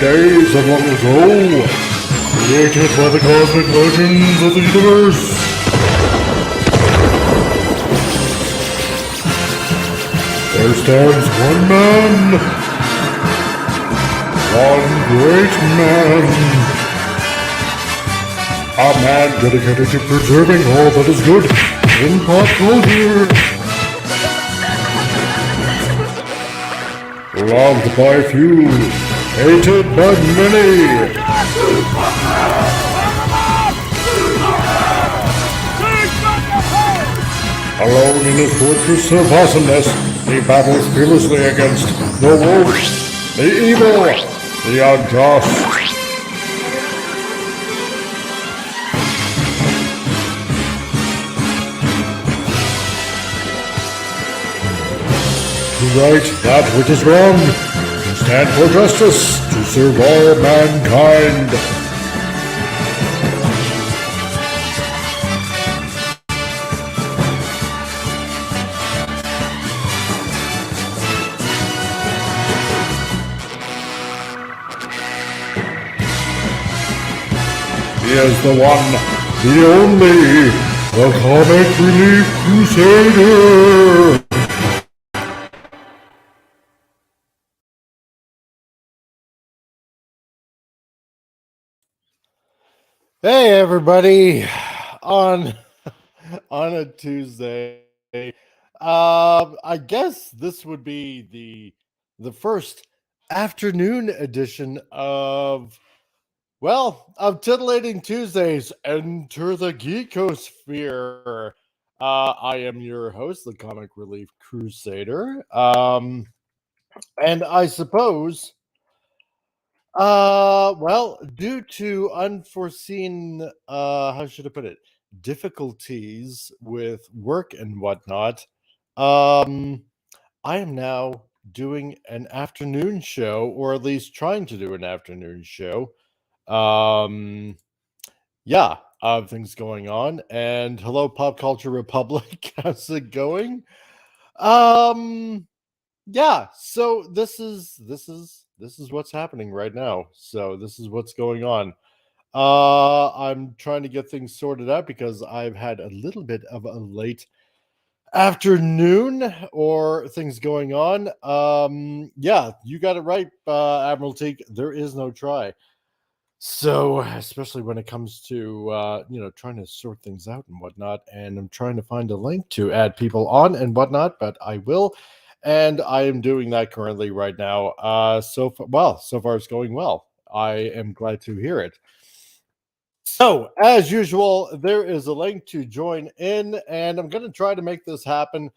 days of long ago, created by the cosmic legends of the universe. There stands one man, one great man, a man dedicated to preserving all that is good in pop culture. Loved by few, hated by many. Alone in his fortress of awesomeness, he battles fearlessly against the wolf, the evil, the unjust. To right that which is wrong, to stand for justice, to serve all mankind. He is the one, the only, the Comic Relief Crusader. Hey everybody, on a Tuesday. I guess this would be the first afternoon edition of Titillating Tuesdays. Enter the Geekosphere. I am your host, the Comic Relief Crusader. And I suppose due to unforeseen, how should I put it, difficulties with work and whatnot, I am now doing an afternoon show, or at least trying to do an afternoon show. Things going on. And hello, Pop Culture Republic. How's it going? So this is what's happening right now. So this is what's going on. I'm trying to get things sorted out because I've had a little bit of a late afternoon or things going on. You got it right, Admiralty. There is no try. So especially when it comes to trying to sort things out and whatnot, and I'm trying to find a link to add people on and whatnot, but I will. And I am doing that currently right now. So far it's going well. I am glad to hear it. So, as usual, there is a link to join in, and I'm going to try to make this happen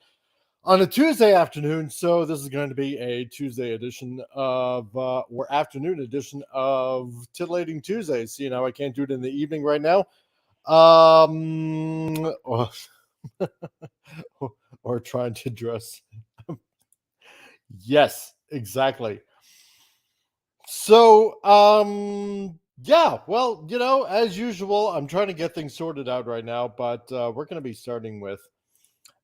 on a Tuesday afternoon. So this is going to be a Tuesday edition of, or afternoon edition of Titillating Tuesdays. I can't do it in the evening right now. Or trying to dress. Yes, exactly. So, as usual, I'm trying to get things sorted out right now, but we're going to be starting with,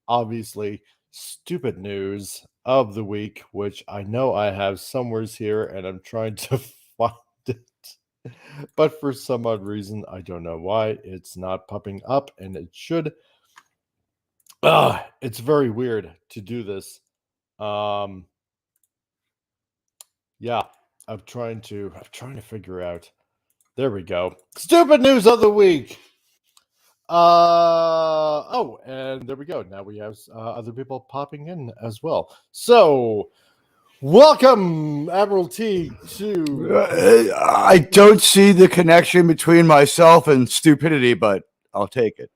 obviously, stupid news of the week, which I know I have somewhere here, and I'm trying to find it. But for some odd reason, I don't know why, it's not popping up, and it should. It's very weird to do this. I'm trying to figure out. There we go. Stupid news of the week. And there we go. Now we have other people popping in as well. So, welcome, Admiral T, to... I don't see the connection between myself and stupidity, but I'll take it.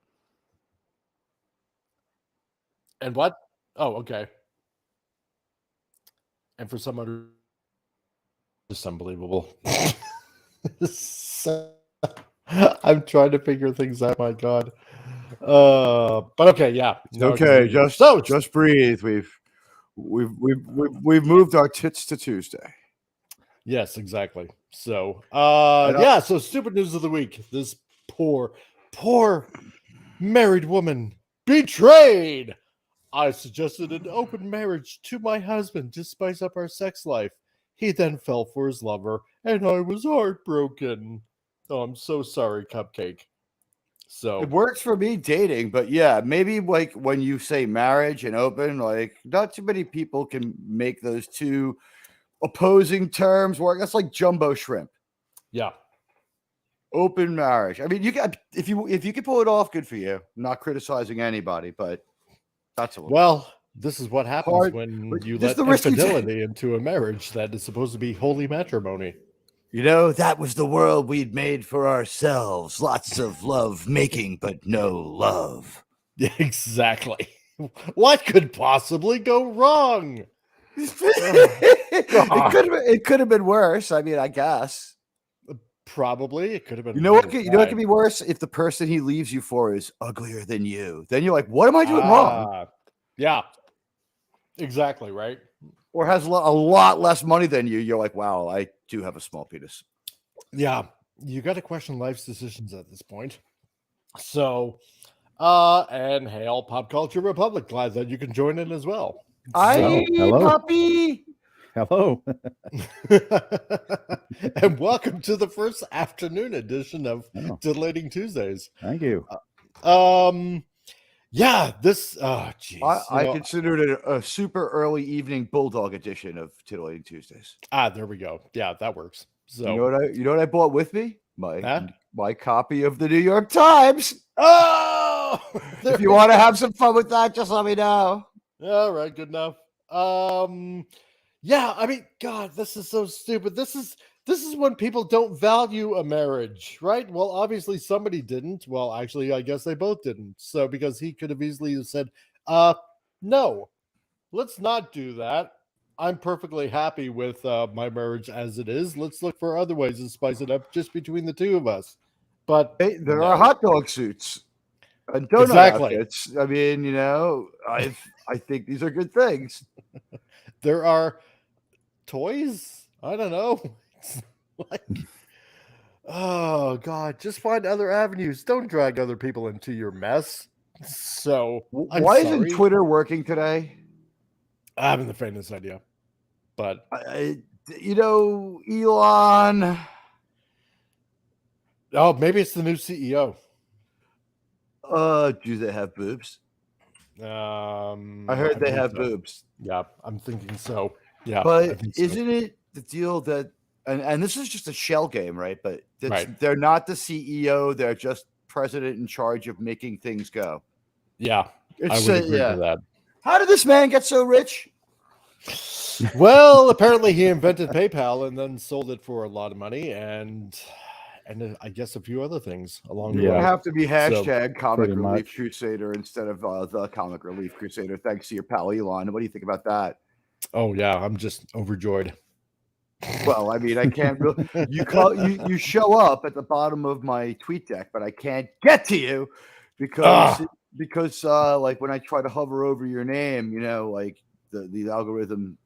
And what? Oh, okay. And for some other... Just unbelievable. I'm trying to figure things out. My God. But okay, yeah. Okay, just breathe. We've moved our tits to Tuesday. Yes, exactly. So, so stupid news of the week. This poor married woman betrayed. I suggested an open marriage to my husband to spice up our sex life. He then fell for his lover and I was heartbroken. Oh, I'm so sorry, Cupcake. So It works for me dating, but yeah, maybe like when you say marriage and open, like not too many people can make those two opposing terms work. That's like jumbo shrimp. yeah. Open marriage. I mean, you got if you can pull it off, good for you. I'm not criticizing anybody, but that's a little Well, this is what happens hard. when But you this is let the risk you take. infidelity into a marriage that is supposed to be holy matrimony. You know, that was the world we'd made for ourselves. Lots of love making, but no love. Yeah, exactly. What could possibly go wrong? It could have been worse. I mean, I guess. Probably it could have been. You know what? You know what could be worse if the person he leaves you for is uglier than you. Then you're like, what am I doing wrong? Yeah, exactly right. Or has a lot less money than you. You're like, wow, I do have a small penis. Yeah, you got to question life's decisions at this point. So, and hail Pop Culture Republic, glad that you can join in as well. Hello, puppy. Hello. And welcome to the first afternoon edition of Titillating Tuesdays. Thank you. Yeah, this geez, I considered it a super early evening bulldog edition of Titillating Tuesdays. There we go. Yeah, that works. So you know what I bought with me? My copy of the New York Times. Oh, if you want to have some fun with that, just let me know. All right, good enough. Yeah, I mean, God, this is so stupid. This is when people don't value a marriage, right? Well, obviously somebody didn't. Well, actually, I guess they both didn't. So because he could have easily said, no, let's not do that. I'm perfectly happy with my marriage as it is. Let's look for other ways to spice it up just between the two of us. But there are hot dog suits and donut outfits. I mean, you know, I think these are good things. There are toys. I don't know. Like, oh God, just find other avenues. Don't drag other people into your mess. So why isn't Twitter working today? I haven't the faintest idea, but you know, Elon. Oh, maybe it's the new CEO. Do they have boobs? I heard they have boobs. Yeah, I'm thinking so. Yeah, but isn't it the deal that, and this is just a shell game, right? But they're not the CEO; they're just president in charge of making things go. Yeah, I would agree with that. How did this man get so rich? Well, apparently he invented PayPal and then sold it for a lot of money, and I guess a few other things along the way. You have to be hashtag Comic Relief Crusader instead of the Comic Relief Crusader. Thanks to your pal Elon. What do you think about that? Oh yeah, I'm just overjoyed. Well, I mean, I can't really. You show up at the bottom of my tweet deck, but I can't get to you because like when I try to hover over your name, you know, like the algorithm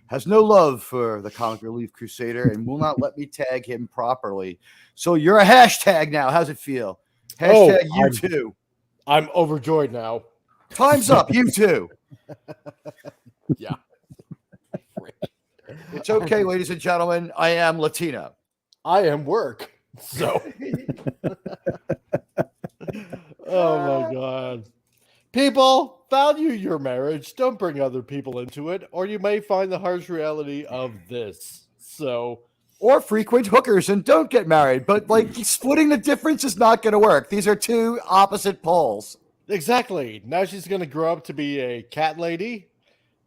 has no love for the Comic Relief Crusader and will not let me tag him properly. So you're a hashtag now. How's it feel? Hashtag you too. I'm overjoyed now. Time's up. You too. Yeah. It's okay, ladies and gentlemen. I am Latino. I am work. So. Oh my God. People, value your marriage. Don't bring other people into it, or you may find the harsh reality of this. So, or frequent hookers and don't get married. But like splitting the difference is not going to work. These are two opposite poles. Exactly. Now she's going to grow up to be a cat lady.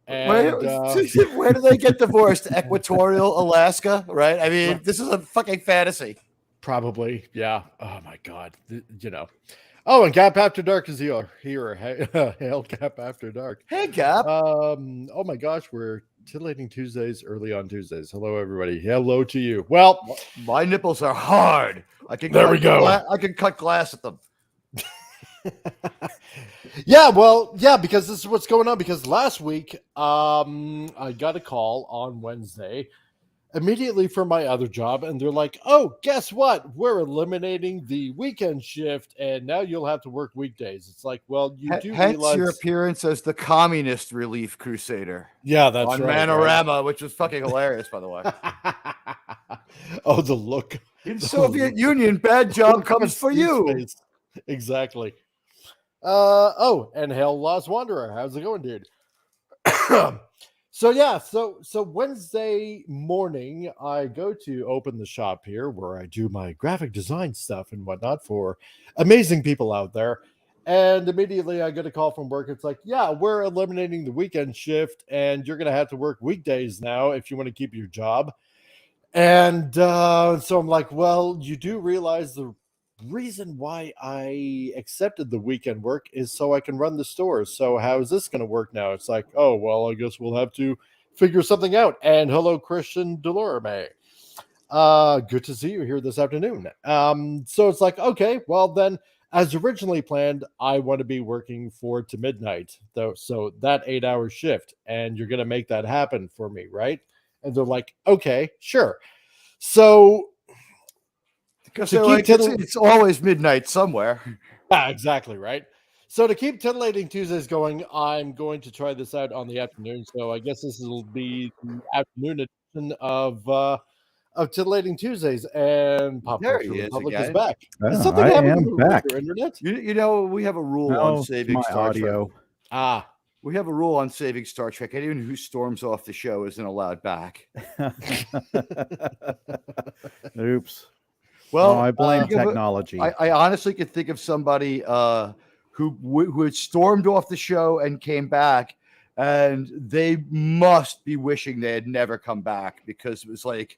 And, where do they get divorced? Equatorial Alaska, right? I mean, this is a fucking fantasy. Probably, yeah. Oh my God, you know. Oh, and Gap After Dark is here. Hail Gap After Dark. Hey, Gap. Oh my gosh, we're Titillating Tuesdays early on Tuesdays. Hello, everybody. Hello to you. Well, my nipples are hard. I can cut glass at them. Yeah, well, yeah, because this is what's going on. Because last week, I got a call on Wednesday immediately from my other job, and they're like, "Oh, guess what? We're eliminating the weekend shift, and now you'll have to work weekdays." It's like, well, you do realize your appearance as the Communist Relief Crusader. Yeah, that's on right. Manorama, which was fucking hilarious, by the way. Oh, the look. In The Soviet look- Union, bad job look comes on for Steve's you. face. Exactly. And Hail Lost Wanderer. How's it going, dude? So Wednesday morning, I go to open the shop here where I do my graphic design stuff and whatnot for amazing people out there. And immediately I get a call from work. It's like, yeah, we're eliminating the weekend shift, and you're going to have to work weekdays now if you want to keep your job. And so I'm like, well, you do realize the reason why I accepted the weekend work is so I can run the stores. So how is this going to work now? It's like, oh, well, I guess we'll have to figure something out. And hello, Christian Delorme. Good to see you here this afternoon. So it's like, okay, well then, as originally planned, I want to be working 4 to midnight, though. So that 8 hour shift, and you're going to make that happen for me, right? And they're like, okay, sure. So Because to they're keep like, tittle- it's always midnight somewhere. yeah, exactly right. So to keep titillating Tuesdays going, I'm going to try this out on the afternoon. So I guess this will be the afternoon edition of titillating Tuesdays, and Pop There Culture he is Republic is again. back. Is Yeah, something I happening am with back. your internet? You know, we have a rule No, on it's saving my Star audio. Trek. Ah, We have a rule on saving Star Trek. Anyone who storms off the show isn't allowed back. Oops. Well, I blame think of a- technology. I honestly could think of somebody who had stormed off the show and came back, and they must be wishing they had never come back, because it was like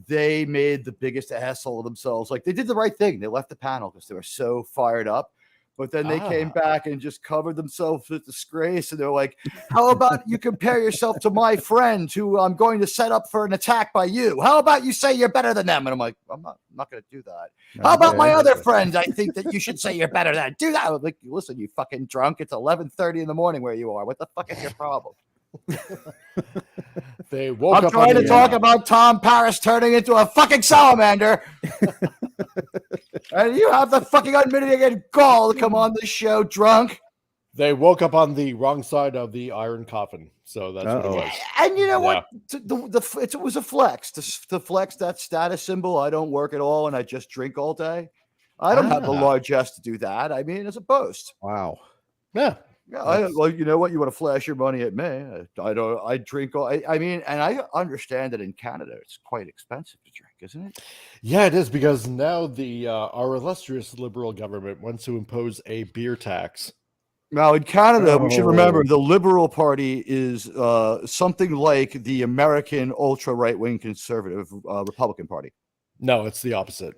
they made the biggest asshole of themselves. Like, they did the right thing. They left the panel because they were so fired up. But then they came back and just covered themselves with disgrace. And they're like, how about you compare yourself to my friend who I'm going to set up for an attack by you? How about you say you're better than them? And I'm like, I'm not going to do that. How about my other friends? I think that you should say you're better than. Do that. I'm like, listen, you fucking drunk. It's 11:30 in the morning where you are. What the fuck is your problem? they woke I'm up. trying on to the talk about Tom Paris turning into a fucking salamander. And you have the fucking unmitigated gall to come on this show drunk. They woke up on the wrong side of the iron coffin. So that's what it was. And you know what? It was a flex to flex that status symbol. I don't work at all and I just drink all day. I don't have the largesse to do that. I mean, it's a boast. Wow. Yeah. Yeah, well, you know what? You want to flash your money at me? I don't. I drink all. I mean, and I understand that in Canada it's quite expensive to drink, isn't it? Yeah, it is, because now the our illustrious Liberal government wants to impose a beer tax. Now, in Canada, we should remember the Liberal Party is something like the American ultra right wing conservative Republican Party. No, it's the opposite.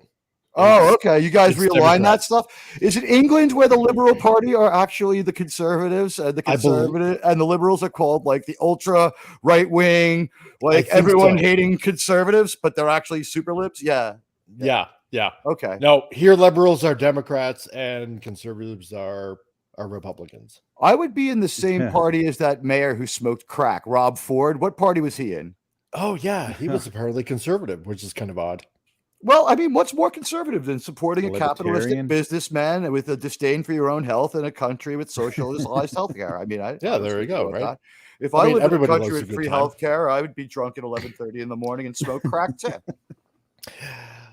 Oh, okay. You guys realign Democrat. that stuff. Is it England where the Liberal Party are actually the conservatives, and the conservative and the Liberals are called like the ultra right wing, like everyone hating conservatives, but they're actually super libs? Yeah. Okay. No, here liberals are Democrats and conservatives are Republicans. I would be in the same party as that mayor who smoked crack, Rob Ford. What party was he in? Oh, yeah. He was apparently conservative, which is kind of odd. Well, I mean, what's more conservative than supporting a capitalistic businessman with a disdain for your own health in a country with socialized healthcare? I mean, there you go, right? That. If I lived in a country with free healthcare, I would be drunk at 11:30 in the morning and smoke crack too.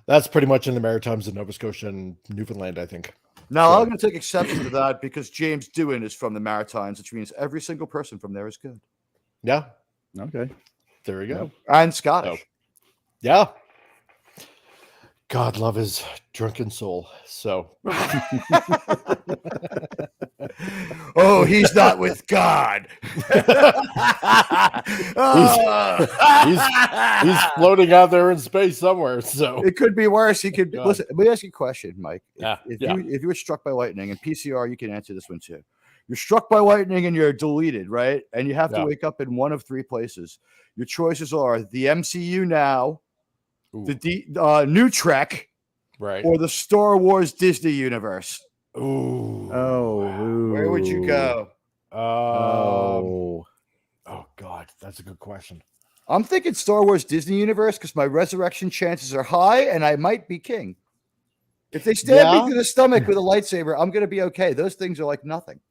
That's pretty much in the Maritimes of Nova Scotia and Newfoundland, I think. Now, I'm going to take exception to that because James Doohan is from the Maritimes, which means every single person from there is good. Yeah. Okay. There you go. And Scottish. So, yeah. God love his drunken soul. So, oh, he's not with God. he's floating out there in space somewhere. So it could be worse. He could listen. Let me ask you a question, Mike. If you were struck by lightning, and PCR, you can answer this one too. You're struck by lightning and you're deleted, right? And you have to wake up in one of three places. Your choices are the MCU now. Ooh. The new Trek, right, or the Star Wars Disney universe. Ooh. Oh, where would you go? Oh God, that's a good question. I'm thinking Star Wars Disney universe because my resurrection chances are high, and I might be king. If they stab me through the stomach with a lightsaber, I'm going to be okay. Those things are like nothing.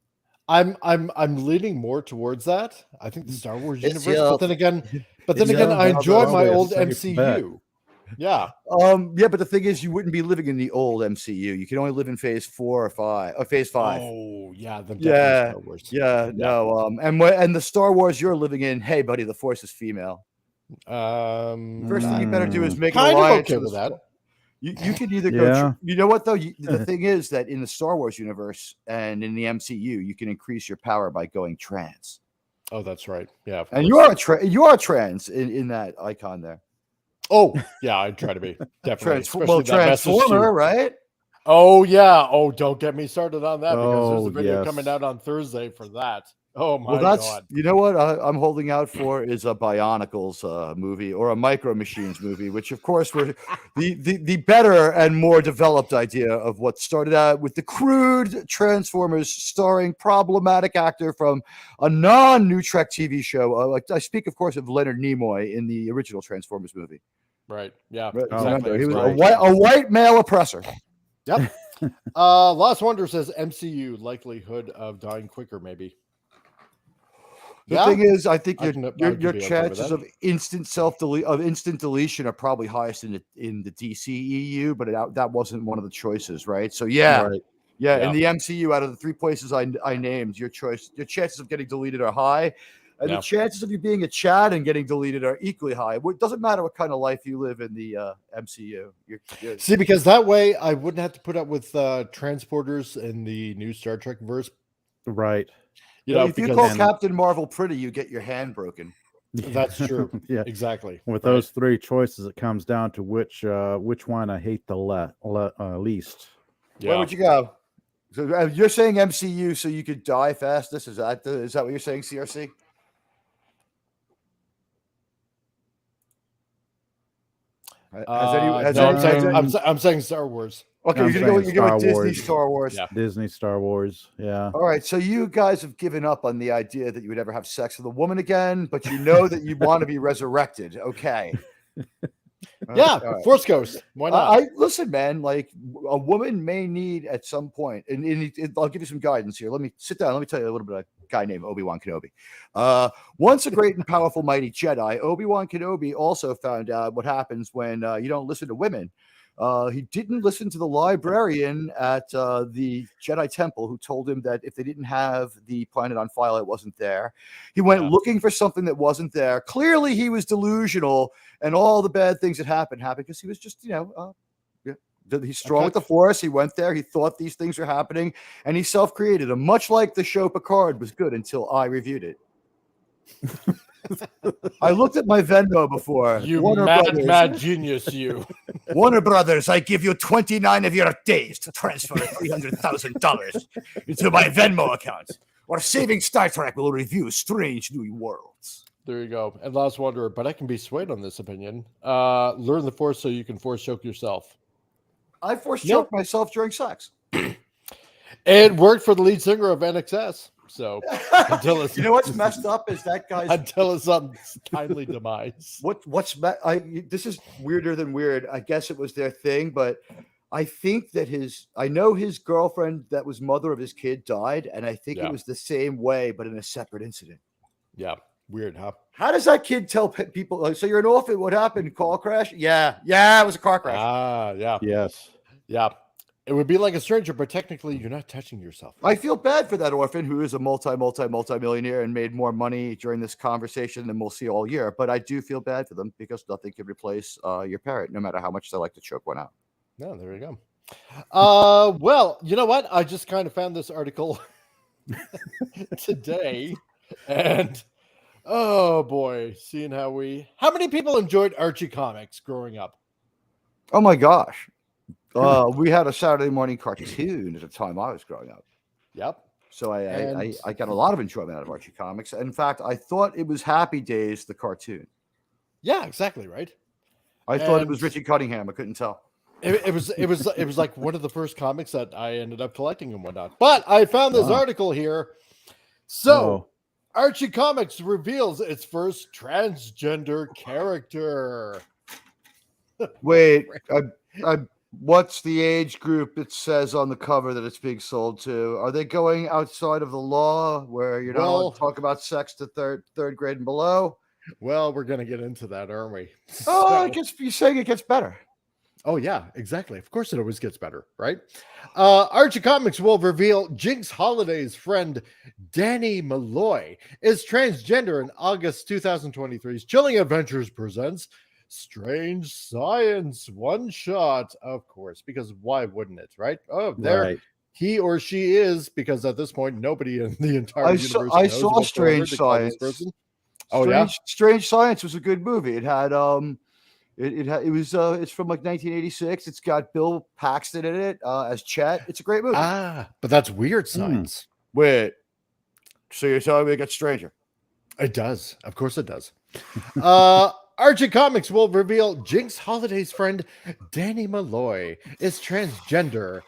I'm leaning more towards that. I think the Star Wars universe, but then again, I enjoy my old MCU. Yeah. Yeah, but the thing is, you wouldn't be living in the old MCU. You can only live in phase 4 or 5, or phase 5. Oh, yeah. Then definitely Yeah, Star Wars. yeah, no. And the Star Wars you're living in, hey, buddy, the Force is female. First thing you better do is make an kind of alliance okay with with that. You could either Yeah. you know what though? The thing is that in the Star Wars universe and in the MCU, you can increase your power by going trans. Oh, that's right. Yeah. And you are trans in that icon there. Oh, yeah. I'd try to be definitely. Especially that message Transformer, too. right? Oh yeah. Oh, don't get me started on that because there's Oh, a video yes. coming out on Thursday for that. Oh my Well, that's god. you know what I'm holding out for is a Bionicles movie or a Micro Machines movie, which of course were the better and more developed idea of what started out with the crude Transformers starring problematic actor from a non-New Trek TV show. Like I speak, of course, of Leonard Nimoy in the original Transformers movie. Right. Yeah. Right, Exactly. remember, he was right. a white male oppressor. Yep. Lost Wonder says MCU likelihood of dying quicker, maybe. The thing is, I think I your can be okay with chances that. of instant deletion are probably highest in the DCEU, but that wasn't one of the choices, right? So yeah, Right. yeah. Yeah. In the MCU, out of the 3 places I named, your chances of getting deleted are high, and Yeah. the chances of you being a Chad and getting deleted are equally high. It doesn't matter what kind of life you live in the MCU. See, because that way I wouldn't have to put up with transporters in the new Star Trek verse. Right. You know, if you because call Captain Marvel pretty, you get your hand broken. that's true. Yeah. Exactly. With Right. those 3 choices, it comes down to which one I hate the least. Where would you go? So you're saying MCU so you could die fastest? Is that what you're saying, CRC? I'm saying Star Wars. Okay, I'm you're going saying to go Star with Disney, Wars. Star Wars. Yeah. Disney, Star Wars. Yeah. All right, so you guys have given up on the idea that you would ever have sex with a woman again, but you know that you want to be resurrected. Okay. Yeah, right. Force Ghost. Why not? I listen, man. Like a woman may need at some point, and I'll give you some guidance here. Let me sit down. Let me tell you a little bit about a guy named Obi-Wan Kenobi. Once a great and powerful, mighty Jedi, Obi-Wan Kenobi also found out what happens when you don't listen to women. He didn't listen to the librarian at the Jedi Temple who told him that if they didn't have the planet on file, it wasn't there. He went looking for something that wasn't there. Clearly, he was delusional, and all the bad things that happened because he was just, he's strong with the Force. He went there. He thought these things were happening, and he self-created them, much like the show Picard was good until I reviewed it. I looked at my Venmo before. You Warner mad genius, you. Warner Brothers, I give you 29 of your days to transfer $300,000 into my Venmo account. Or Saving Star Trek will review Strange New Worlds. There you go. And Lost Wanderer, but I can be swayed on this opinion. Learn the Force so you can force choke yourself. I force choked myself during sex. It worked for the lead singer of NXS. So until it's you know what's messed up is that guy's until his untimely demise. This is weirder than weird. I guess it was their thing, but I think that I know his girlfriend that was mother of his kid died, and I think it was the same way, but in a separate incident. Yeah, weird, huh? How does that kid tell people? So you're an orphan. What happened? Car crash? Yeah, it was a car crash. Yeah. Yes. Yeah. It would be like a stranger, but technically you're not touching yourself. I feel bad for that orphan who is a multi-millionaire and made more money during this conversation than we'll see all year. But I do feel bad for them because nothing can replace your parent, no matter how much they like to choke one out. No, there you go. Well, you know what? I just kind of found this article today, and oh boy, seeing how many people enjoyed Archie comics growing up? Oh my gosh. We had a Saturday morning cartoon at the time I was growing up. Yep. So I got a lot of enjoyment out of Archie comics. In fact, I thought it was Happy Days, the cartoon. Yeah, exactly right. I thought it was Richie Cunningham. I couldn't tell. It was like one of the first comics that I ended up collecting and whatnot. But I found this article here. So Archie Comics reveals its first transgender character. Wait, what's the age group it says on the cover that it's being sold to? Are they going outside of the law where you're not allowed to talk about sex to third grade and below? Well, we're gonna get into that, aren't we? Oh, So, you're saying it gets better. oh yeah, exactly. Of course, it always gets better, right? Archie Comics will reveal Jinx Holiday's friend Danny Malloy is transgender in August 2023's Chilling Adventures presents Strange Science one shot, of course, because why wouldn't it, right? Oh, there Right. he or she is, because at this point, nobody in the entire I universe saw knows whatsoever Strange to call this Science. person. Oh yeah. Strange Science was a good movie. It had it's from like 1986. It's got Bill Paxton in it as Chet. It's a great movie. But that's weird science. Wait, so you're telling me it gets stranger? It does. Of course it does. Archie Comics will reveal Jinx Holiday's friend Danny Malloy is transgender.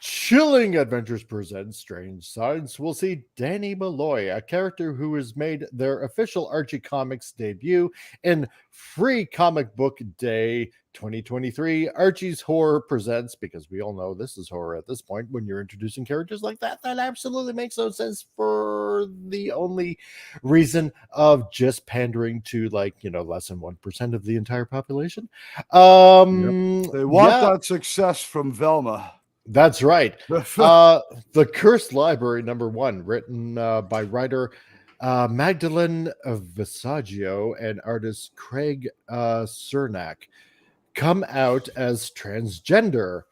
Chilling Adventures presents Strange Science. We'll see Danny Malloy, a character who has made their official Archie Comics debut in Free Comic Book Day 2023. Archie's Horror presents, because we all know this is horror at this point, when you're introducing characters like that, that absolutely makes no sense for the only reason of just pandering to, like, less than 1% of the entire population. They want that success from Velma. That's right. The Cursed Library #1, written by writer Magdalene Visaggio and artist Craig Cernak, come out as transgender.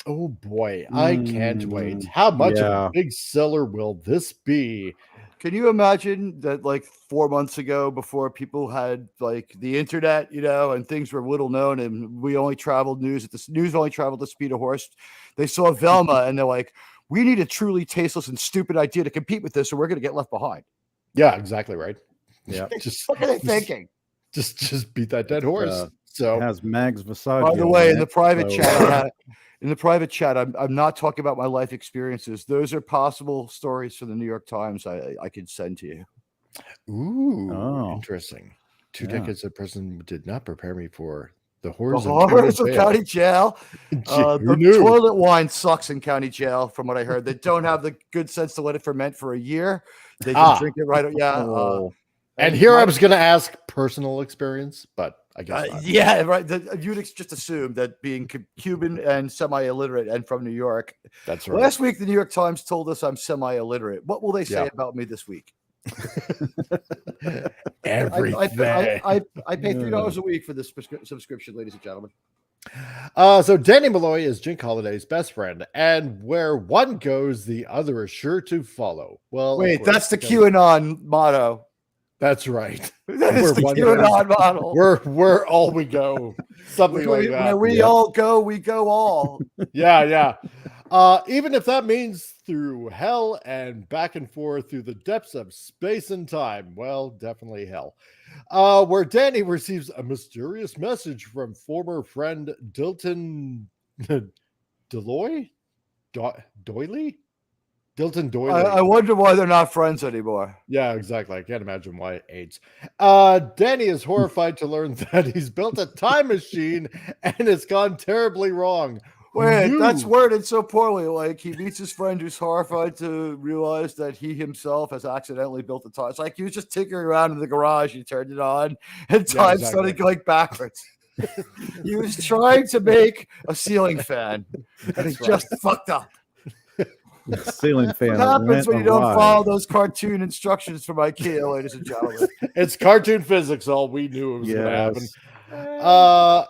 Oh boy, I can't wait. How much of a big seller will this be? Can you imagine that, like 4 months ago, before people had like the internet, and things were little known, and we only traveled news only traveled the speed of horse. They saw Velma and they're like, we need a truly tasteless and stupid idea to compete with this, or we're going to get left behind. Yeah, exactly right. Yeah. What are they thinking? Just beat that dead horse. So it has Mags Visaggio. By the way, in the private chat, I'm not talking about my life experiences. Those are possible stories from the New York Times I could send to you. Ooh, interesting. 2 decades of prison did not prepare me for the horrors of county jail. The toilet wine sucks in county jail, from what I heard. They don't have the good sense to let it ferment for a year. They just drink it right. Yeah. And here I was going to ask personal experience, but I guess not. Yeah, right. You'd just assume that being Cuban and semi-illiterate and from New York. That's right. Last week, the New York Times told us I'm semi-illiterate. What will they say about me this week? Everything. I pay $3 a week for this subscription, ladies and gentlemen. So Danny Malloy is Jinx Holiday's best friend, and where one goes, the other is sure to follow. Well, wait, that's the QAnon motto. That's right. That is the QAnon model. We're all we go. Something like that. Where we all go, we go all. Yeah. Even if that means through hell and back and forth through the depths of space and time. Well, definitely hell. Where Danny receives a mysterious message from former friend Dilton Doyley? Dilton Doyley. I wonder why they're not friends anymore. Yeah, exactly. I can't imagine why AIDS. Danny is horrified to learn that he's built a time machine and it's gone terribly wrong. Wait, that's worded so poorly. Like, he meets his friend who's horrified to realize that he himself has accidentally built a time. It's like he was just tinkering around in the garage. He turned it on and time started going backwards. He was trying to make a ceiling fan and he just fucked up. Ceiling fan. What happens when you don't follow those cartoon instructions from IKEA, ladies and gentlemen? It's cartoon physics. All we knew it was going to happen.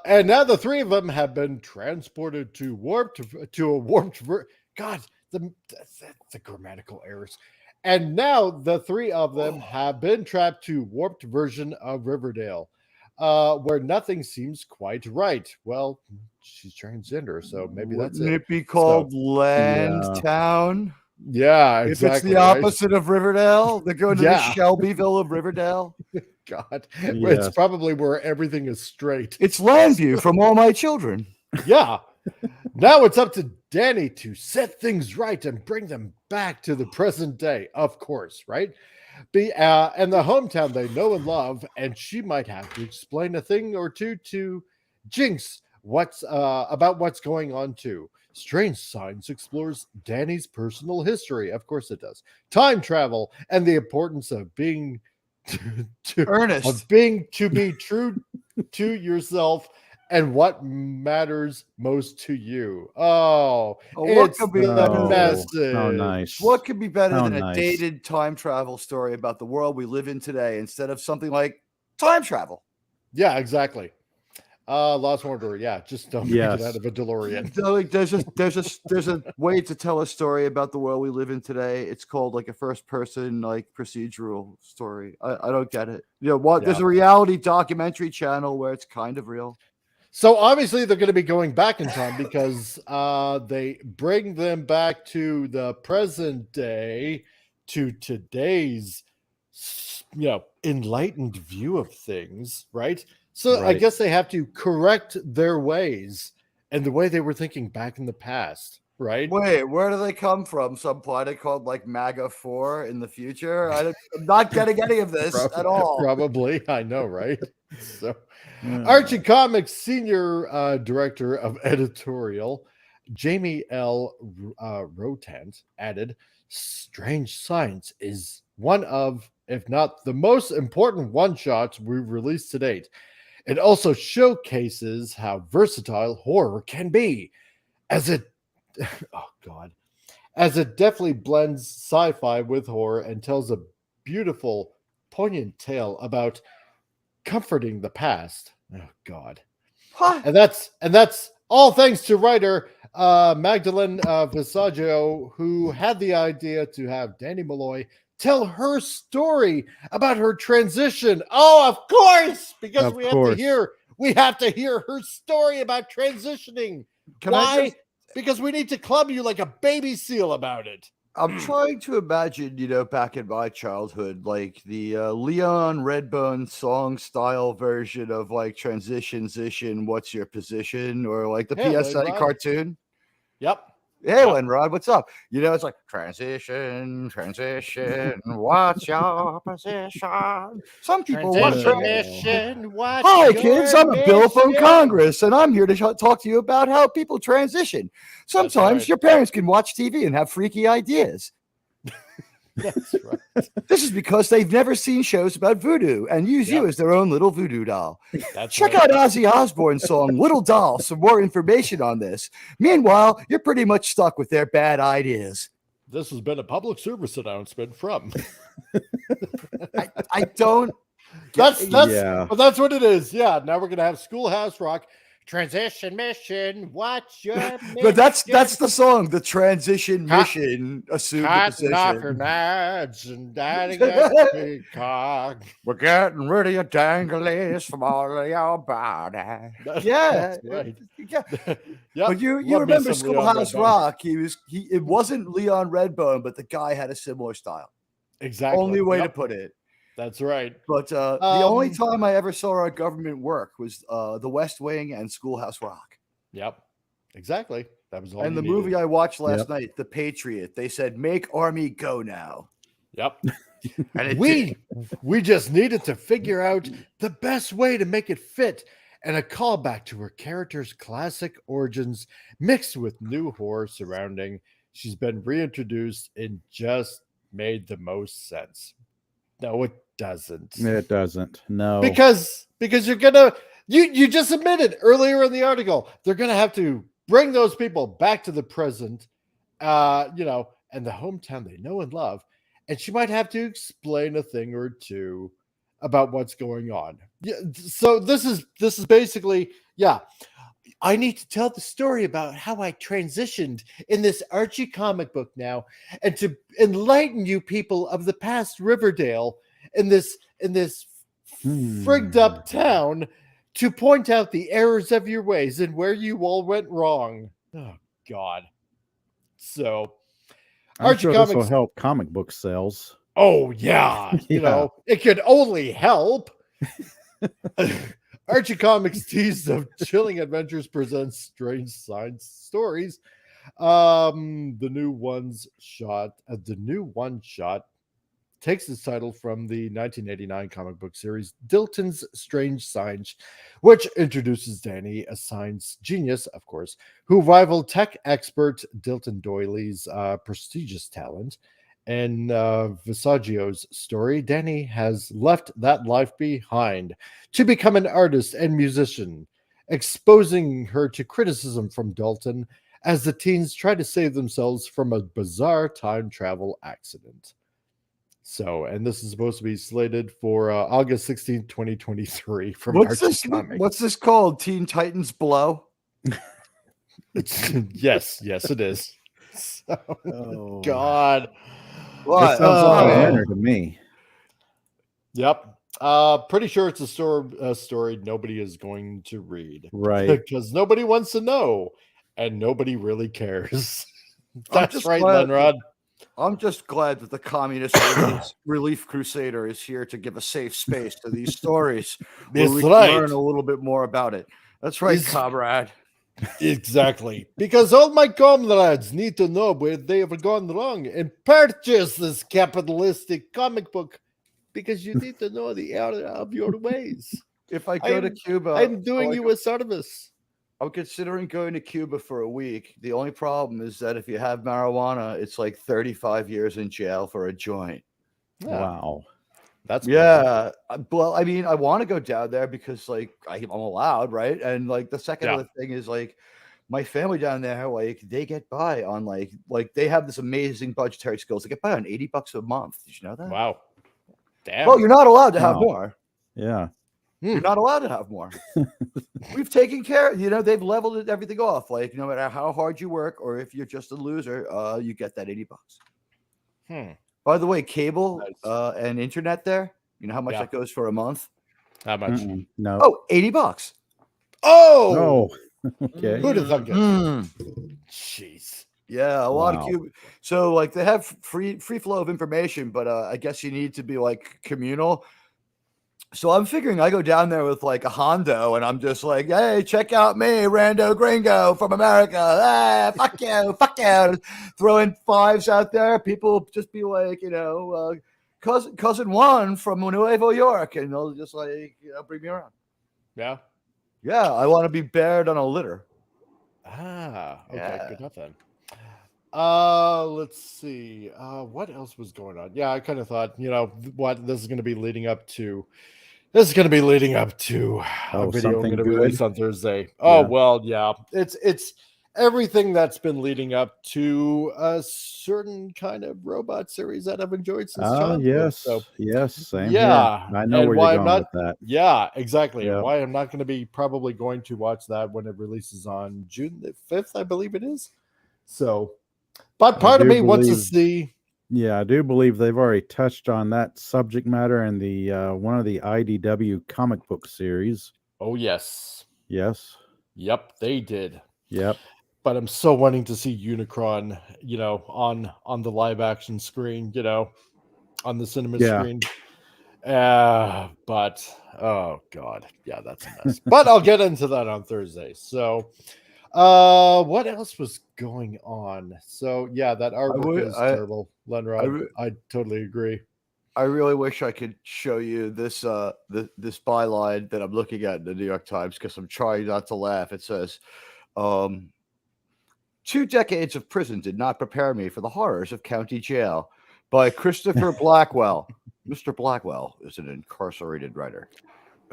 And now the 3 of them have been transported to a warped. God, the grammatical errors. And now the 3 of them have been trapped to warped version of Riverdale, where nothing seems quite right. Well, she's transgender, so maybe that's Wouldn't it be called Landtown? Yeah, exactly. If it's the opposite of Riverdale, they're going to the Shelbyville of Riverdale. God, it's probably where everything is straight. It's Landview from All My Children. Yeah. Now it's up to Danny to set things right and bring them back to the present day, of course, right? And the hometown they know and love, and she might have to explain a thing or two to Jinx about what's going on too. Strange Science explores Danny's personal history. Of course it does. Time travel and the importance of being Ernest. of being to be true to yourself and what matters most to you. Oh, What it's could be the better than message. How nice. what could be better How than a nice. dated time travel story about the world we live in today instead of something like time travel? Yeah, exactly. Lost Order. Yeah, just don't make it Yes. out of a DeLorean. So, like, there's a way to tell a story about the world we live in today. It's called like a first person like procedural story. I don't get it. You know what? There's Yeah. a reality documentary channel where it's kind of real. So obviously they're going to be going back in time because they bring them back to the present day, to today's, enlightened view of things, right? So I Right. guess they have to correct their ways and the way they were thinking back in the past, right? Wait, where do they come from? Some planet called like MAGA 4 in the future? I'm not getting any of this at all. Probably, I know, right? So Yeah. Archie Comics senior director of editorial Jamie L. Rotant added, "Strange Science is one of, if not the most important one-shots we've released to date. It also showcases how versatile horror can be, as it, oh God, as it definitely blends sci-fi with horror and tells a beautiful, poignant tale about comforting the past." Oh God. Huh? And that's all thanks to writer Magdalene Visaggio, who had the idea to have Danny Malloy tell her story about her transition. Oh, of course, because Of we have course. to hear her story about transitioning. Can I Why? just- Because we need to club you like a baby seal about it. I'm trying to imagine, back in my childhood, like the Leon Redbone song style version of like Transition, What's Your Position? Or like the Hey, PSA Rod. cartoon. Yep. Hey, Yep. Rod, what's up? It's like transition, what's your position? Some people want to Transition, what's Hi, your kids. I'm a bill from mission? Congress, and I'm here to talk to you about how people transition. Sometimes right. your parents can watch TV and have freaky ideas. That's right. This is because they've never seen shows about voodoo and use you Yep. as their own little voodoo doll. That's Check right. out Ozzy Osbourne's song Little Doll for more information on this. Meanwhile, you're pretty much stuck with their bad ideas. This has been a public service announcement from. I don't. That's Yeah. but that's what it is. Yeah. Now we're gonna have Schoolhouse Rock. Transition mission. What's your mission? But that's the song, the transition Cut- mission. Assume the Cutting off your position. knives and dotting your peacock. We're getting rid of your danglies from all of your body. That's right. Yeah. Yep. But you Love me remember some Leon Schoolhouse Redbone. Rock? It wasn't Leon Redbone, but the guy had a similar style. Exactly. Only way to Yep. put it. That's right. But the only time I ever saw our government work was The West Wing and Schoolhouse Rock. Yep. Exactly. That was all. And you the movie needed. I watched last Yep. night, The Patriot, they said, make Army go now. Yep. And it we did. we just needed to figure out the best way to make it fit, and a callback to her character's classic origins mixed with new horror surrounding. She's been reintroduced and just made the most sense. No, it doesn't. It doesn't. No. Because you're gonna you just admitted earlier in the article they're gonna have to bring those people back to the present, and the hometown they know and love, and she might have to explain a thing or two about what's going on. Yeah, so this is basically, yeah. I need to tell the story about how I transitioned in this Archie comic book now, and to enlighten you people of the past Riverdale in this frigged up town, to point out the errors of your ways and where you all went wrong. Oh God. So I'm Archie sure this will Comics. help comic book sales. Oh yeah. Yeah. It could only help. Archie Comics tease of chilling adventures presents strange science stories. The new one shot takes its title from the 1989 comic book series Dilton's Strange Science, which introduces Danny, a science genius, of course, who rivaled tech expert Dilton Doyley's prestigious talent, in Visaggio's story, Danny has left that life behind to become an artist and musician, exposing her to criticism from Dalton as the teens try to save themselves from a bizarre time travel accident. So, and this is supposed to be slated for August 16th, 2023 from What's Archie this? Comics. What's this called? Teen Titans Blow? Yes, it is. So, Oh. God. What? It sounds like a Oh. winner to me. Yep. Pretty sure it's a story nobody is going to read. Right. Because nobody wants to know, and nobody really cares. I'm That's just right, glad- Lenrod. I'm just glad that the Communist Relief Crusader is here to give a safe space to these stories where That's we can right. learn a little bit more about it. That's right, It's- comrade. Exactly. Because all my comrades need to know where they have gone wrong and purchase this capitalistic comic book because you need to know the error of your ways. If I go to Cuba, I'm doing I you a service. I'm considering going to Cuba for a week. The only problem is that if you have marijuana, it's like 35 years in jail for a joint. Yeah, Wow. that's Yeah. Well, I mean, I want to go down there because like I'm allowed, right? And like the second Yeah. other thing is like my family down there, like they get by on like they have this amazing budgetary skills. They get by on $80 a month. Did you know that? Wow. Damn. Well, you're not allowed to have Wow. more. Yeah. You're not allowed to have more. We've taken care, they've leveled everything off. Like no matter how hard you work or if you're just a loser, you get that $80. By the way, cable Nice. and internet there, you know how much Yeah. that goes for a month? How much? No. Oh, $80. Oh, No. Okay. who'd have thunk it? Jeez. Yeah, a lot of Wow. Cuba. So like they have free flow of information, but I guess you need to be like communal. So I'm figuring I go down there with like a Hondo and I'm just like, hey, check out me, Rando Gringo from America. Ah, fuck you. Throwing fives out there. People just be like, cousin Juan from Nuevo York. And they'll just like, bring me around. Yeah. Yeah, I want to be bared on a litter. Ah, okay, Yeah. good enough then. Let's see. What else was going on? Yeah, I kind of thought, what this is going to be leading up to. This is going to be leading up to a video something going to good? release on Thursday. Oh, Yeah. well, yeah. It's everything that's been leading up to a certain kind of robot series that I've enjoyed since childhood. Yes. So, Yes. Same yeah, here. I know and where why you're I'm going not- with that. yeah, exactly. Yeah. And why I'm not going to be probably going to watch that when it releases on June the 5th, I believe it is. So, but part of do me wants to believe- see. Yeah, I do believe they've already touched on that subject matter in the one of the IDW comic book series. Oh, yes. Yes. Yep, they did. Yep. But I'm so wanting to see Unicron, on the live action screen, on the cinema Yeah. screen. But oh god, yeah, that's a mess. But I'll get into that on Thursday. So, what else was going on? So yeah, that artwork is terrible, Lenrod. I totally agree. I really wish I could show you this this byline that I'm looking at in the New York Times because I'm trying not to laugh. It says, 2 decades of prison did not prepare me for the horrors of county jail by Christopher Blackwell. Mr. Blackwell is an incarcerated writer.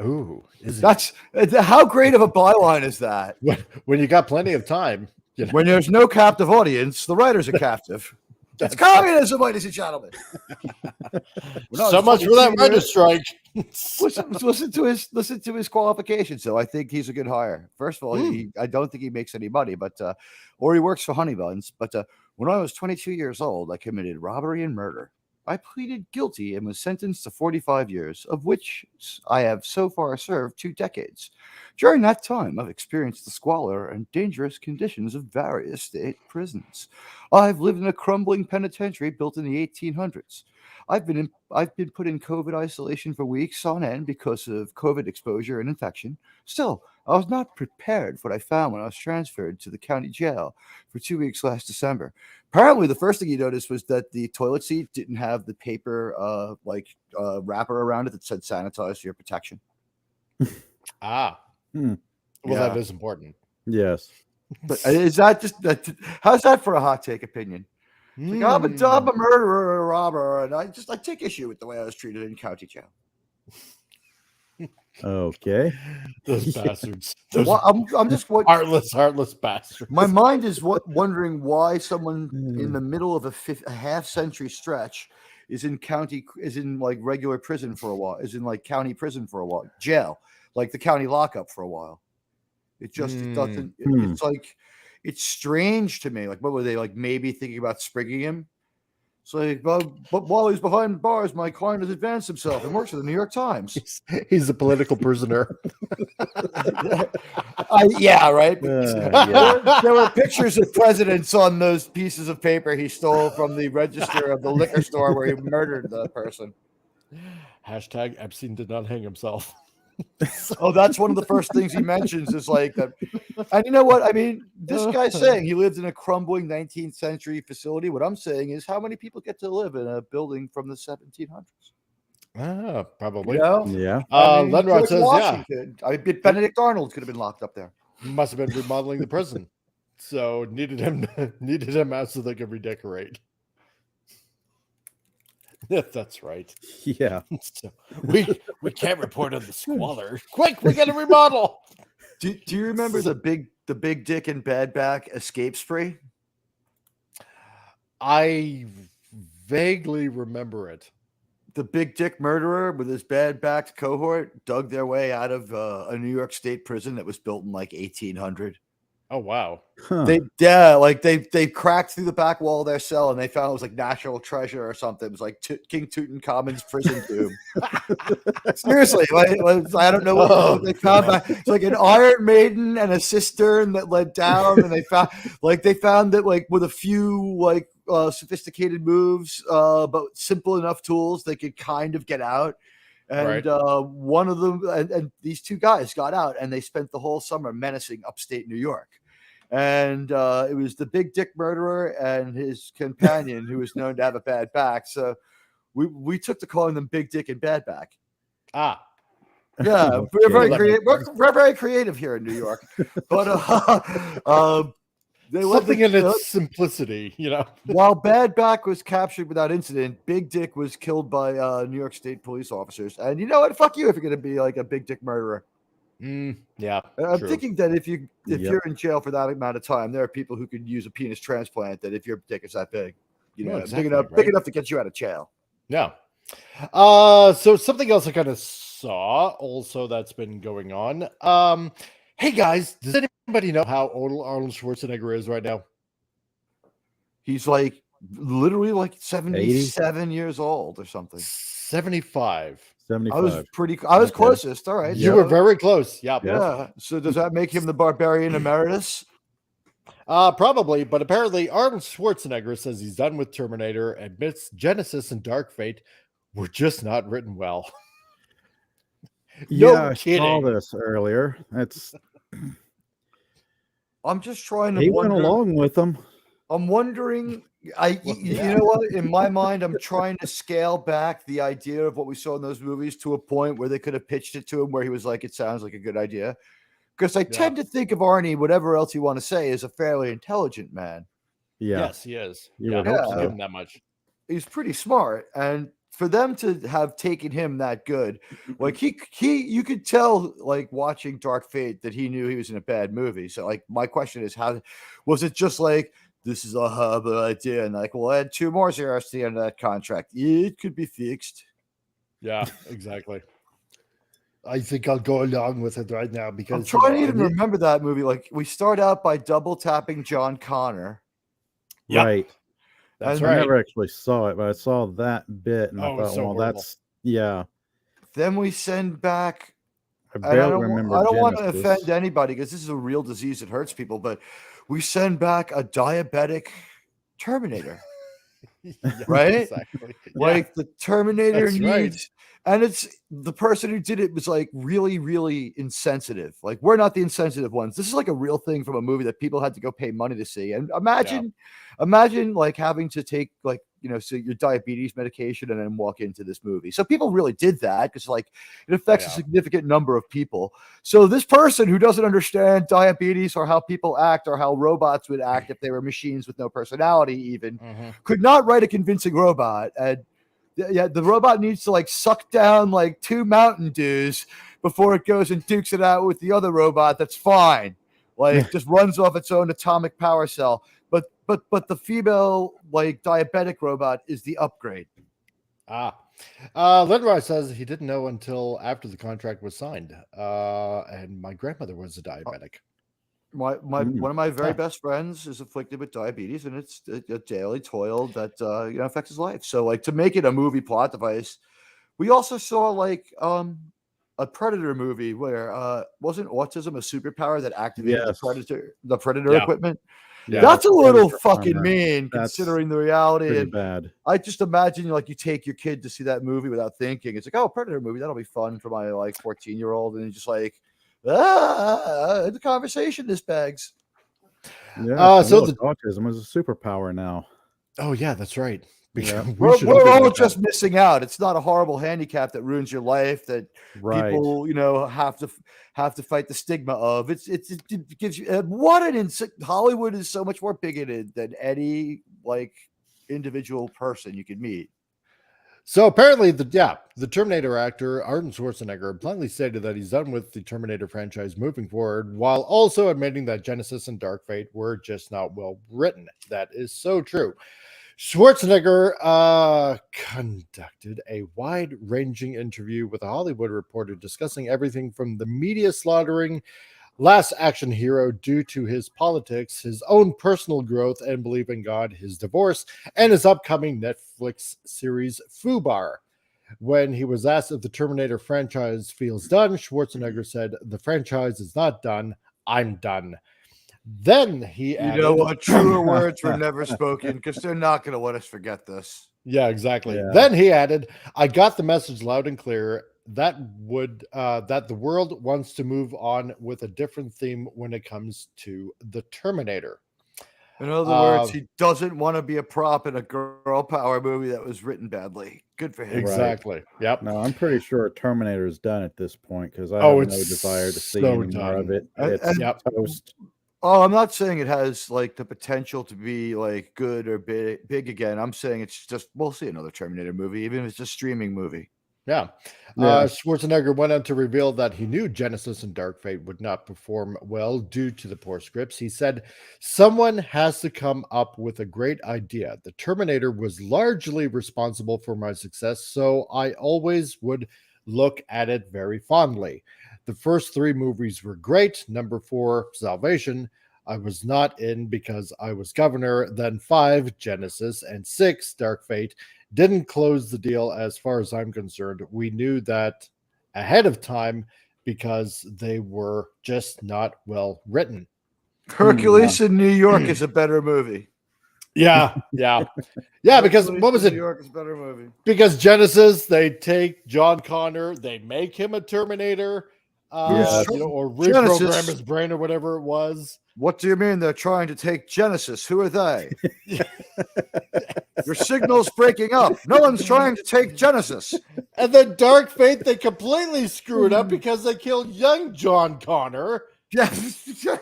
Ooh, That's how great of a byline is that? When you got plenty of time. When there's no captive audience, the writer's a captive. That's communism, ladies and gentlemen. So much for that writer's strike. listen to his qualifications. So I think he's a good hire. First of all, I don't think he makes any money, but or he works for Honey Buns. But when I was 22 years old, I committed robbery and murder. I pleaded guilty and was sentenced to 45 years, of which I have so far served 2 decades. During that time, I've experienced the squalor and dangerous conditions of various state prisons. I've lived in a crumbling penitentiary built in the 1800s. I've been put in COVID isolation for weeks on end because of COVID exposure and infection. Still, I was not prepared for what I found when I was transferred to the county jail for 2 weeks last December. Apparently, the first thing you noticed was that the toilet seat didn't have the paper wrapper around it that said sanitize for your protection. Well, that is important. Yes. But is that just that? How's that for a hot take opinion? Like, I'm a murderer, a robber, and I take issue with the way I was treated in county jail. Okay. Those bastards. Those Well, I'm just heartless bastards. My mind is wondering why someone in the middle of a half-century stretch is in like regular prison for a while, is in like county prison for a while, jail, like the county lockup for a while. It doesn't. It's like, it's strange to me. Like, what were they, like, maybe thinking about sprigging him? It's like, but while he's behind bars, my client has advanced himself and works for the New York Times. He's a political prisoner. Yeah, right. Yeah. There were pictures of presidents on those pieces of paper he stole from the register of the liquor store where he murdered the person. Hashtag Epstein did not hang himself. Oh, that's one of the first things he mentions is like that. And you know what? I mean, this guy's saying he lived in a crumbling 19th century facility. What I'm saying is, how many people get to live in a building from the 1700s? Probably. You know? Yeah. Lenrod says, Washington. I bet Benedict Arnold could have been locked up there. He must have been remodeling the prison. So needed him out so they could redecorate. That's right. Yeah. So we can't report on the squalor. Quick, we got to remodel. Do you remember the big dick and bad back escape spree? I vaguely remember it. The big dick murderer with his bad backed cohort dug their way out of a New York State prison that was built in like 1800. Oh wow! Huh. They cracked through the back wall of their cell and they found it was like national treasure or something. It was like King Tutankhamun's prison tomb. Seriously, I don't know what they found. It's like an Iron Maiden and a cistern that led down, and they found that like with a few like sophisticated moves, but simple enough tools, they could kind of get out. And one of them, and these two guys got out, and they spent the whole summer menacing upstate New York. And it was the big dick murderer and his companion, who was known to have a bad back. So we took to calling them Big Dick and Bad Back. Ah, yeah, we're very creative. We're very creative here in New York. But something in its simplicity, you know. While Bad Back was captured without incident, Big Dick was killed by New York State police officers. And you know what? Fuck you if you're going to be like a big dick murderer. Yeah, I'm thinking that if you're in jail for that amount of time, there are people who could use a penis transplant. That if your dick is that big, you know, exactly, big enough to get you out of jail. Yeah. So something else I kind of saw also that's been going on. Hey guys, does anybody know how old Arnold Schwarzenegger is right now? He's like literally like 77 years old or something. 75. 75. I was closest. All right. You were very close. Yeah. Yeah. So does that make him the barbarian emeritus? Probably, but apparently Arnold Schwarzenegger says he's done with Terminator, admits Genesis and Dark Fate were just not written well. Yeah, I saw this earlier. I'm just trying to. He went along with them. I'm wondering. You know what? In my mind, I'm trying to scale back the idea of what we saw in those movies to a point where they could have pitched it to him, where he was like, "It sounds like a good idea." Because I tend to think of Arnie, whatever else you want to say, as a fairly intelligent man. Yeah. Yes, he is. You Yeah, would I hope don't so. give him that much. He's pretty smart, and for them to have taken him that good, like you could tell, like watching Dark Fate, that he knew he was in a bad movie. So, like, my question is, how was it? Just like, this is a horrible idea, and like, we'll add 2 more zeros to the end of that contract. It could be fixed. Yeah, exactly. I think I'll go along with it right now because I'm trying to even remember that movie. Like, we start out by double tapping John Connor. Yep. Right. That's I right. never actually saw it, but I saw that bit and I Oh, it's thought, so well, horrible. that's Then we send back. I I barely don't, remember. I don't want to Genesis. offend anybody because this is a real disease that hurts people, but we send back a diabetic Terminator. Right? Exactly. Like, the Terminator That's right. needs, and it's the person who did it was like really, really insensitive. Like, we're not the insensitive ones. This is like a real thing from a movie that people had to go pay money to see. And imagine like having to take, like, so your diabetes medication and then walk into this movie. So people really did that because like it affects a significant number of people. So this person who doesn't understand diabetes or how people act or how robots would act if they were machines with no personality even could not write a convincing robot. And the robot needs to like suck down like 2 Mountain Dews before it goes and dukes it out with the other robot. That's fine. Like just runs off its own atomic power cell. But the female like diabetic robot is the upgrade. Lindroy says he didn't know until after the contract was signed. And my grandmother was a diabetic. One of my very best friends is afflicted with diabetes, and it's a daily toil that affects his life. So like to make it a movie plot device, we also saw like a Predator movie where wasn't autism a superpower that activated the Predator equipment? Yeah, that's a little fucking mean considering the reality. And bad. I just imagine like you take your kid to see that movie without thinking. It's like, oh, Predator movie, that'll be fun for my like 14-year-old, and just like the conversation this begs. Yeah, so the autism is a superpower now. Oh yeah, that's right. Yeah. We're all just missing out. It's not a horrible handicap that ruins your life that people, have to fight the stigma of. It gives you Hollywood is so much more bigoted than any like individual person you could meet. So apparently the Terminator actor Arnold Schwarzenegger bluntly stated that he's done with the Terminator franchise moving forward, while also admitting that Genesis and Dark Fate were just not well written. That is so true. Schwarzenegger conducted a wide-ranging interview with a Hollywood Reporter discussing everything from the media slaughtering Last Action Hero due to his politics, his own personal growth and belief in God, his divorce, and his upcoming Netflix series FUBAR. When he was asked if the Terminator franchise feels done, Schwarzenegger said, "The franchise is not done. I'm done." Then he added, "You know what? Truer words were never spoken because they're not going to let us forget this." Yeah, exactly. Yeah. Then he added, "I got the message loud and clear that the world wants to move on with a different theme when it comes to the Terminator." In other words, he doesn't want to be a prop in a girl power movie that was written badly. Good for him. Exactly. Right. Yep. No, I'm pretty sure Terminator is done at this point because I have no desire to see any more of it. It's toast. Oh, I'm not saying it has like the potential to be like good or big again. I'm saying it's just we'll see another Terminator movie, even if it's a streaming movie. Yeah. Schwarzenegger went on to reveal that he knew Genesis and Dark Fate would not perform well due to the poor scripts. He said, "Someone has to come up with a great idea. The Terminator was largely responsible for my success, so I always would look at it very fondly. The first 3 movies were great. Number 4, Salvation, I was not in because I was governor. Then 5, Genesis, and 6, Dark Fate, didn't close the deal as far as I'm concerned. We knew that ahead of time because they were just not well written." Hercules in New York is a better movie. Yeah. Because what was it? New York is a better movie. Because Genesis, they take John Connor, they make him a Terminator, or reprogram his brain or whatever it was. What do you mean they're trying to take Genesis? Who are they? Your signal's breaking up. No one's trying to take Genesis. And then Dark Fate, they completely screw it up because they killed young John Connor. Yeah.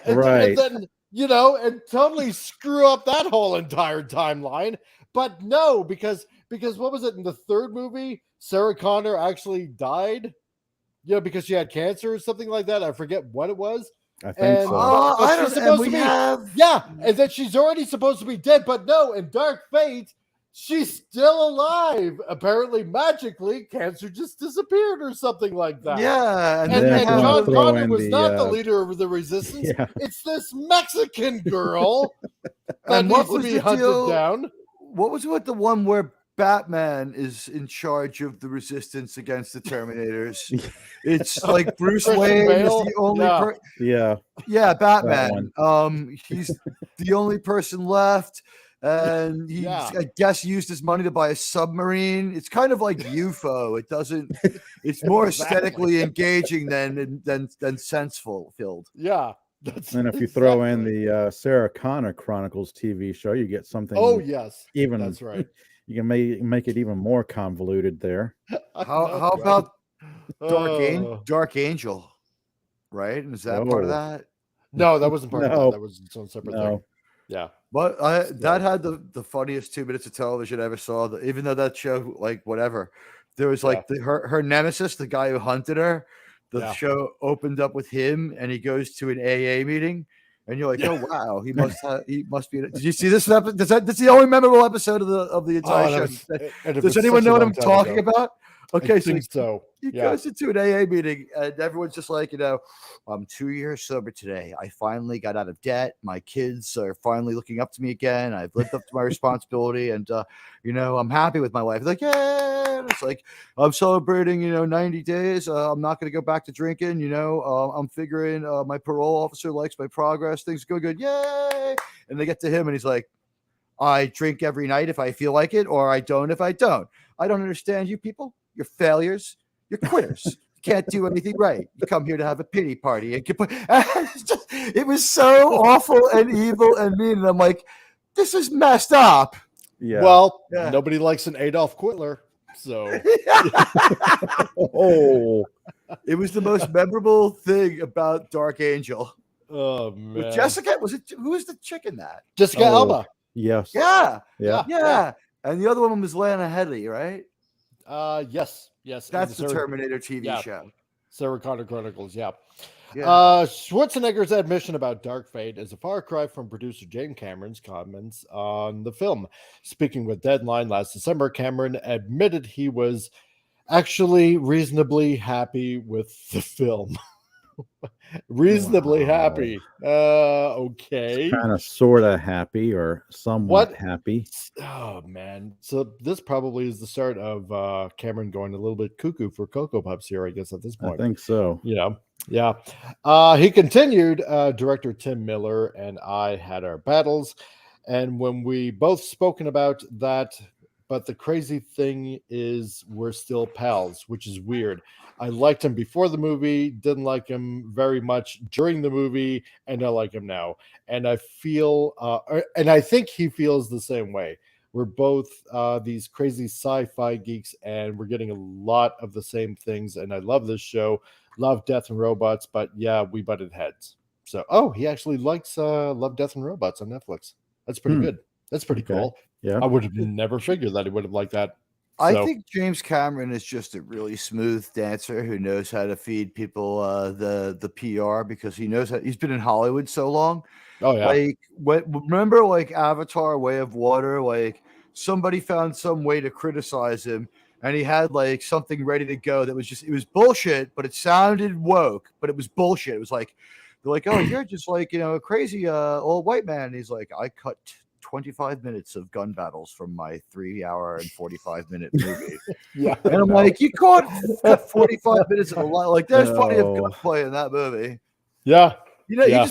Right. And then, and totally screw up that whole entire timeline. But no, because what was it in the 3rd movie? Sarah Connor actually died. Because she had cancer or something like that. I forget what it was. I think so. I don't. And then she's already supposed to be dead. But no, in Dark Fate, she's still alive. Apparently, magically, cancer just disappeared or something like that. Yeah, and John Connor was not the leader of the resistance. Yeah. It's this Mexican girl that needs to be hunted down. What was with the one where Batman is in charge of the resistance against the Terminators? It's like Bruce Wayne is the only Batman. He's the only person left, and he I guess used his money to buy a submarine. It's kind of like UFO. It's more aesthetically engaging than senseful filled. Yeah. And if you throw in the Sarah Connor Chronicles TV show, you get something. Oh yes, even that's right. You can make it even more convoluted there. How about Oh. Dark Angel? Right? Is that part of Oh. that? No, that wasn't part of that. No. That was its own separate No. thing. Yeah. But So- that had the funniest 2 minutes of television I ever saw. Even though that show, like whatever, there was like her nemesis, the guy who hunted her. The show opened up with him, and he goes to an AA meeting, and you're like, oh wow, he must be. Did you see this episode? That's the only memorable episode of the entire show. Does anyone know what I'm talking about? Okay, I think so. He goes into an AA meeting, and everyone's just like, I'm 2 years sober today. I finally got out of debt. My kids are finally looking up to me again. I've lived up to my responsibility, and I'm happy with my life. It's like, yeah. And it's like, I'm celebrating, 90 days. I'm not going to go back to drinking. I'm figuring my parole officer likes my progress. Things go good. Yay! And they get to him, and he's like, I drink every night if I feel like it, or I don't if I don't. I don't understand you people. You're failures. You're quitters. You can't do anything right. You come here to have a pity party. It was so awful and evil and mean. And I'm like, this is messed up. Yeah. Well, nobody likes an Adolf Hitler. So it was the most memorable thing about Dark Angel. Oh man. With Jessica, who was the chick in that? Jessica Alba. Yes. Yeah. And the other one was Lana Headey, right? Yes. That's the Terminator TV show. Sarah Connor Chronicles, Schwarzenegger's admission about Dark Fate is a far cry from producer James Cameron's comments on the film. Speaking with Deadline last December, Cameron admitted he was actually reasonably happy with the film. Reasonably happy. Okay. Kind of sort of happy or somewhat happy. Oh man. So this probably is the start of Cameron going a little bit cuckoo for Cocoa Puffs here, I guess, at this point. I think so. Yeah. He continued, director Tim Miller and I had our battles, and when we both spoken about that, but the crazy thing is we're still pals, which is weird. I liked him before the movie, didn't like him very much during the movie, and I like him now. And I feel, and I think he feels the same way. We're both these crazy sci-fi geeks, and we're getting a lot of the same things. And I love this show, love Death and Robots, but yeah, we butted heads. So, he actually likes Love, Death and Robots on Netflix. That's pretty good. That's pretty cool. Yeah, I would have never figured that he would have liked that. I think James Cameron is just a really smooth dancer who knows how to feed people the PR because he knows he's been in Hollywood so long. Oh yeah. Like remember like Avatar: Way of Water, like somebody found some way to criticize him and he had like something ready to go that was it was bullshit, but it sounded woke, but it was bullshit. It was like they're like, "Oh, you're just like, a crazy old white man." And he's like, "I cut 25 minutes of gun battles from my 3-hour and 45-minute movie." And I'm like, you cut 45 minutes of a lot. Like, there's plenty of gunplay in that movie. Yeah.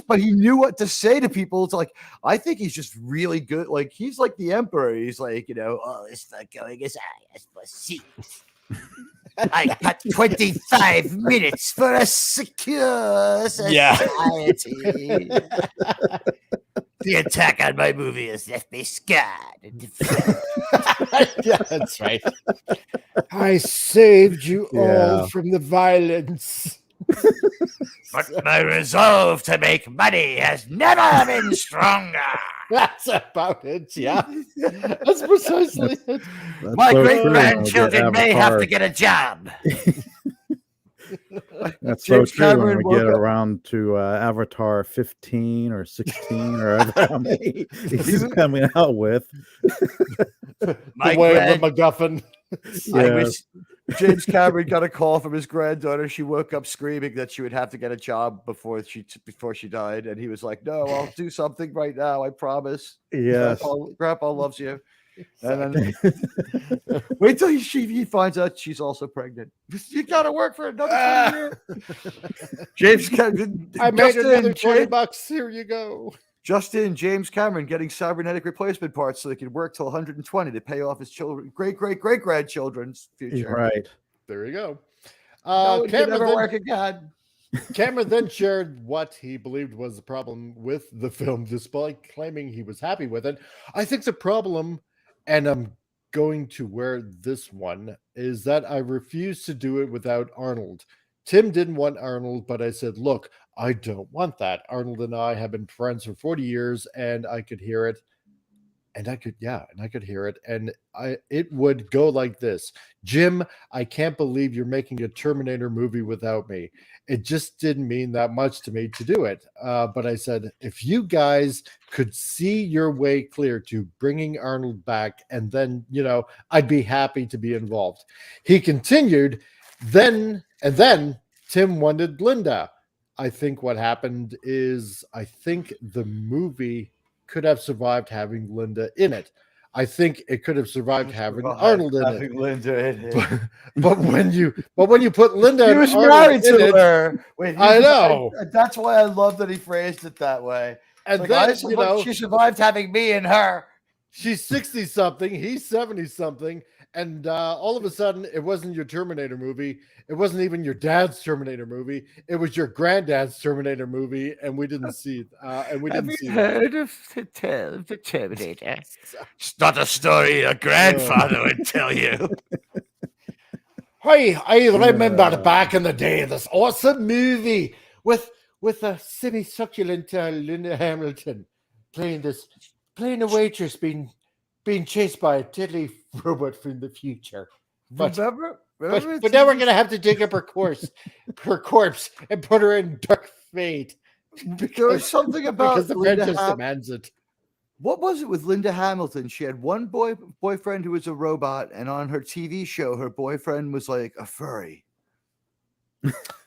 But he knew what to say to people. It's like, I think he's just really good. Like, he's like the emperor. He's like, oh, it's not going as I perceive. I got 25 minutes for a secure society. The attack on my movie has left me scarred. Yeah, that's right. I saved you all from the violence. But my resolve to make money has never been stronger. That's about it. Yeah. That's precisely it. My great-grandchildren may have to get a job. That's so true when we get around to Avatar 15 or 16 or how many he's coming out with. The way of the MacGuffin. James Cameron got a call from his granddaughter. She woke up screaming that she would have to get a job before she died, and he was like, "No, I'll do something right now. I promise." Yes, Grandpa loves you. And then wait till he finds out she's also pregnant. You gotta work for another 20 years. James Cameron, I made another $20. Here you go. James Cameron getting cybernetic replacement parts so he can work till 120 to pay off his children, great grandchildren's future. Right. There you go. No, Cameron never work again. Cameron then shared what he believed was the problem with the film, despite claiming he was happy with it. I think the problem, and I'm going to wear this one is that I refuse to do it without Arnold. Tim didn't want Arnold, but I said, look, I don't want that. Arnold and I have been friends for 40 years, and I could hear it. And I could, yeah, and I could hear it. And it would go like this: Jim, I can't believe you're making a Terminator movie without me. It just didn't mean that much to me to do it. But I said, if you guys could see your way clear to bringing Arnold back, and then, I'd be happy to be involved. He continued, then Tim wanted Linda. I think what happened is, I think the movie could have survived having Linda in it. I think it could have survived having Arnold in it. Linda in it. But when you put Linda, he was Arnold married to it, her. Wait, I know. That's why I love that he phrased it that way. And like, then she survived having me and her. She's 60 something, he's 70 something, and all of a sudden, it wasn't your Terminator movie. It wasn't even your dad's Terminator movie. It was your granddad's Terminator movie, and we didn't see it. Have you heard of the tale of the Terminator? It's not a story your grandfather would tell you. Hey, I remember back in the day this awesome movie with a semi-succulent Linda Hamilton playing a waitress being chased by a deadly robot from the future. But now we're gonna have to dig up her corpse, and put her in dark fate. There was something about because the franchise demands it. What was it with Linda Hamilton? She had one boyfriend who was a robot, and on her TV show, her boyfriend was like a furry.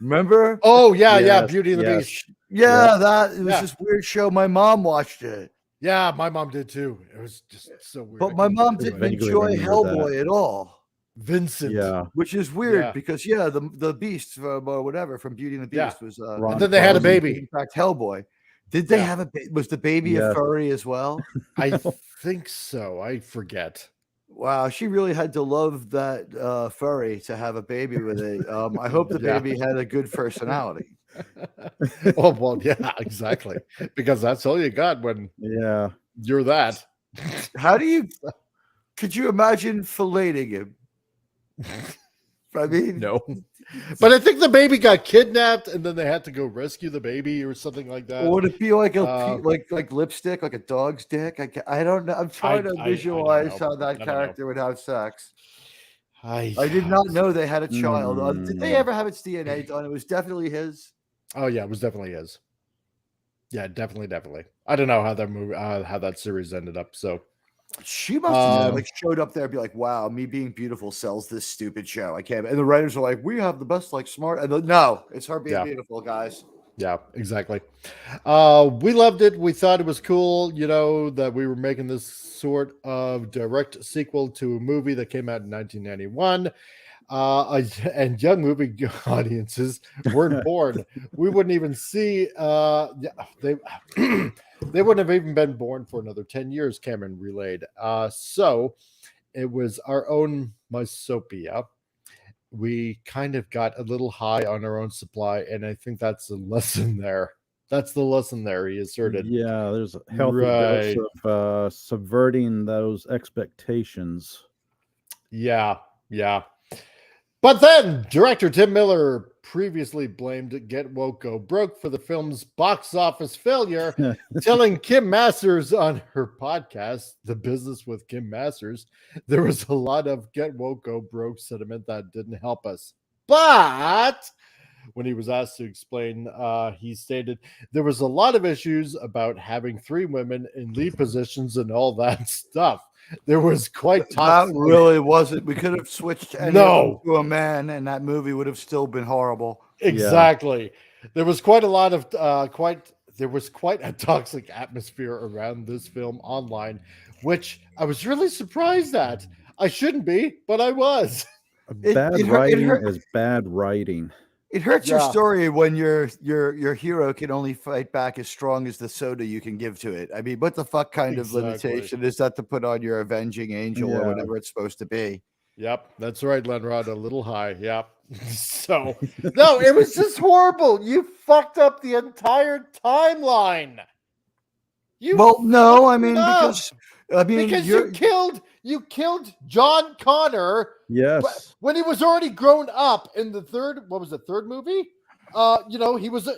Remember? Oh yeah, Beauty and the Beast. Yeah, it was this weird show. My mom watched it. Yeah, my mom did too. It was just so weird. But my mom didn't enjoy Hellboy at all. Vincent, which is weird because the Beast from or whatever from Beauty and the Beast was. And then they had a baby. In fact, Hellboy. Did they have a baby? Was the baby a furry as well? I think so. I forget. Wow, she really had to love that furry to have a baby with it. I hope the baby had a good personality. Oh well, yeah, exactly. Because that's all you got when you're that. How could you imagine filleting him? I mean, no. But I think the baby got kidnapped, and then they had to go rescue the baby or something like that. Or would it be like like lipstick, like a dog's dick? I don't know. I'm trying to visualize how that character would have sex. I did not know they had a child. Did they ever have its DNA done? It was definitely his. Oh yeah, it was definitely his. Yeah, definitely. I don't know how that movie, how that series ended up. So she must have showed up there and be like, "Wow, me being beautiful sells this stupid show. I can't." And the writers are like, "We have the best, smart." And no, it's her being beautiful, guys. Yeah, exactly. We loved it. We thought it was cool, that we were making this sort of direct sequel to a movie that came out in 1991. And young movie audiences weren't born. We wouldn't even see. They wouldn't have even been born for another 10 years. Cameron relayed. So it was our own Mysopia. We kind of got a little high on our own supply, and I think that's the lesson there. That's the lesson there. He asserted. Yeah, there's a healthy dose of subverting those expectations. Yeah. But then director Tim Miller previously blamed Get Woke Go Broke for the film's box office failure, telling Kim Masters on her podcast, The Business with Kim Masters, there was a lot of Get Woke Go Broke sentiment that didn't help us. But when he was asked to explain, he stated there was a lot of issues about having 3 women in lead positions and all that stuff. There was quite toxic. That really wasn't. We could have switched to a man, and that movie would have still been horrible. Exactly. Yeah. There was quite a lot of there was quite a toxic atmosphere around this film online, which I was really surprised at. I shouldn't be, but I was. Bad writing is bad writing. It hurts your story when your hero can only fight back as strong as the soda you can give to it. I mean, what the fuck kind of limitation is that to put on your avenging angel or whatever it's supposed to be? Yep, that's right, Lenrod. A little high. Yep. So no, it was just horrible. You fucked up the entire timeline. No, I mean because I mean, because you killed John Connor Yes. when he was already grown up in the third movie. He was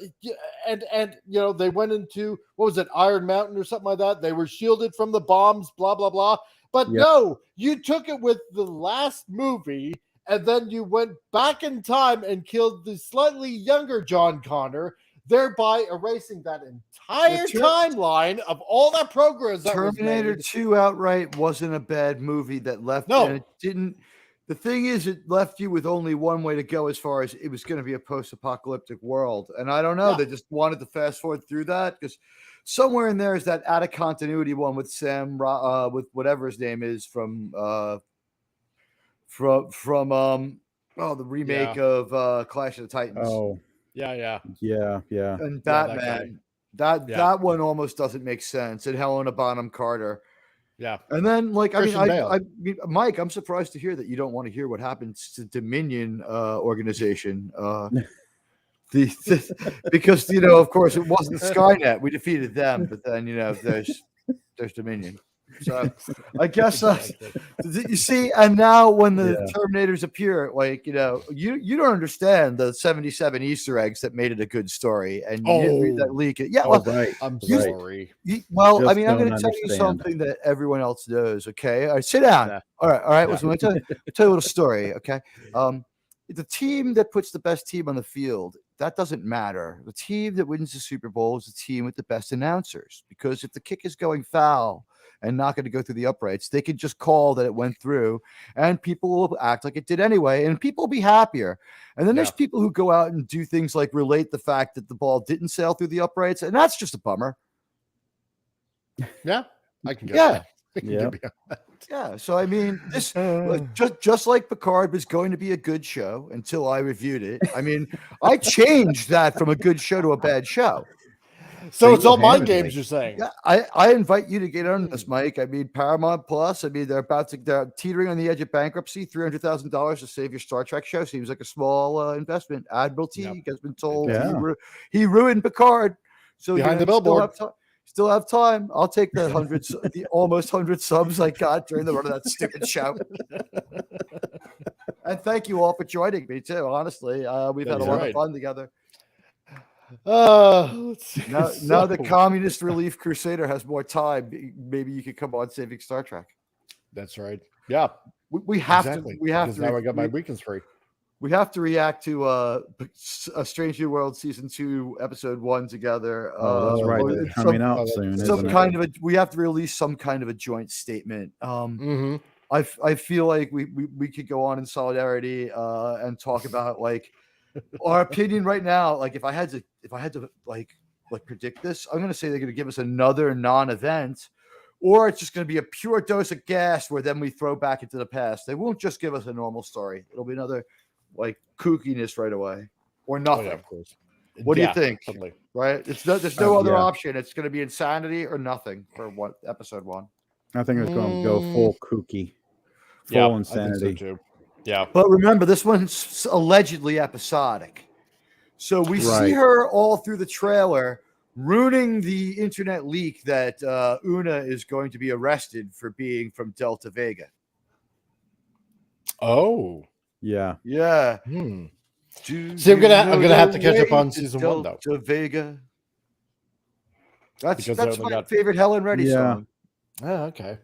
and they went into, what was it, Iron Mountain or something like that. They were shielded from the bombs, blah blah blah. But no, you took it with the last movie, and then you went back in time and killed the slightly younger John Connor, thereby erasing that entire timeline of all that progress that Terminator was made. 2 outright wasn't a bad movie that left. No. And it didn't. The thing is, it left you with only one way to go as far as it was going to be a post-apocalyptic world. And I don't know. They just wanted to fast forward through that because somewhere in there is that out of continuity one with Sam, with whatever his name is from the remake of Clash of the Titans. Oh, Yeah. And Batman. That one almost doesn't make sense. And Helena Bonham Carter. Yeah. And then, like, Christian I mean, Mike, I'm surprised to hear that you don't want to hear what happens to Dominion organization. Because, of course, it wasn't Skynet. We defeated them, but then, there's Dominion. So I guess you see, and now when the Terminators appear, like, you don't understand the 77 Easter eggs that made it a good story, and you didn't read that leak. Right. I'm sorry. I mean, I'm going to tell you something that everyone else knows. Okay, all right, sit down. Yeah. All right. Listen, let me tell you a little story. Okay, the team that puts the best team on the field, that doesn't matter. The team that wins the Super Bowl is the team with the best announcers, because if the kick is going foul and not going to go through the uprights, they can just call that it went through, and people will act like it did anyway, and people will be happier. And then there's people who go out and do things like relate the fact that the ball didn't sail through the uprights, and that's just a bummer. Yeah, I can get that. Yeah. So I mean, this just like Picard was going to be a good show until I reviewed it. I mean, I changed that from a good show to a bad show. So it's all mind games, you're saying? Yeah, I invite you to get on this, Mike. I mean, Paramount Plus. I mean, they're teetering on the edge of bankruptcy. $300,000 to save your Star Trek show seems like a small investment. Admiralty has been told he ruined Picard. So behind the billboard. Still have time. I'll take the almost 100 subs I got during the run of that stupid show. And thank you all for joining me too. Honestly, we've had a lot of fun together. Now the Communist Relief Crusader has more time. Maybe you could come on Saving Star Trek. That's right. Yeah, we have to. We have to. Now I got my weekends free. We have to react to A Strange New World season 2 episode 1 together. That's right. It's coming out soon. We have to release some kind of a joint statement. I feel like we could go on in solidarity and talk about like our opinion right now. Like if I had to like predict this, I'm going to say they're going to give us another non-event, or it's just going to be a pure dose of gas where then we throw back into the past. They won't just give us a normal story. It'll be another like kookiness right away or nothing. Of course. What do you think? Totally. Right? There's no other option. It's going to be insanity or nothing for episode 1. I think it's going to go full kooky, full insanity. I think so too. Yeah. But remember, this one's allegedly episodic. So we see her all through the trailer ruining the internet leak that Una is going to be arrested for being from Delta Vega. Oh. Yeah. See, I'm gonna have to catch up on season 1 though. Delta Vega. That's my favorite Helen Reddy song. Oh, okay.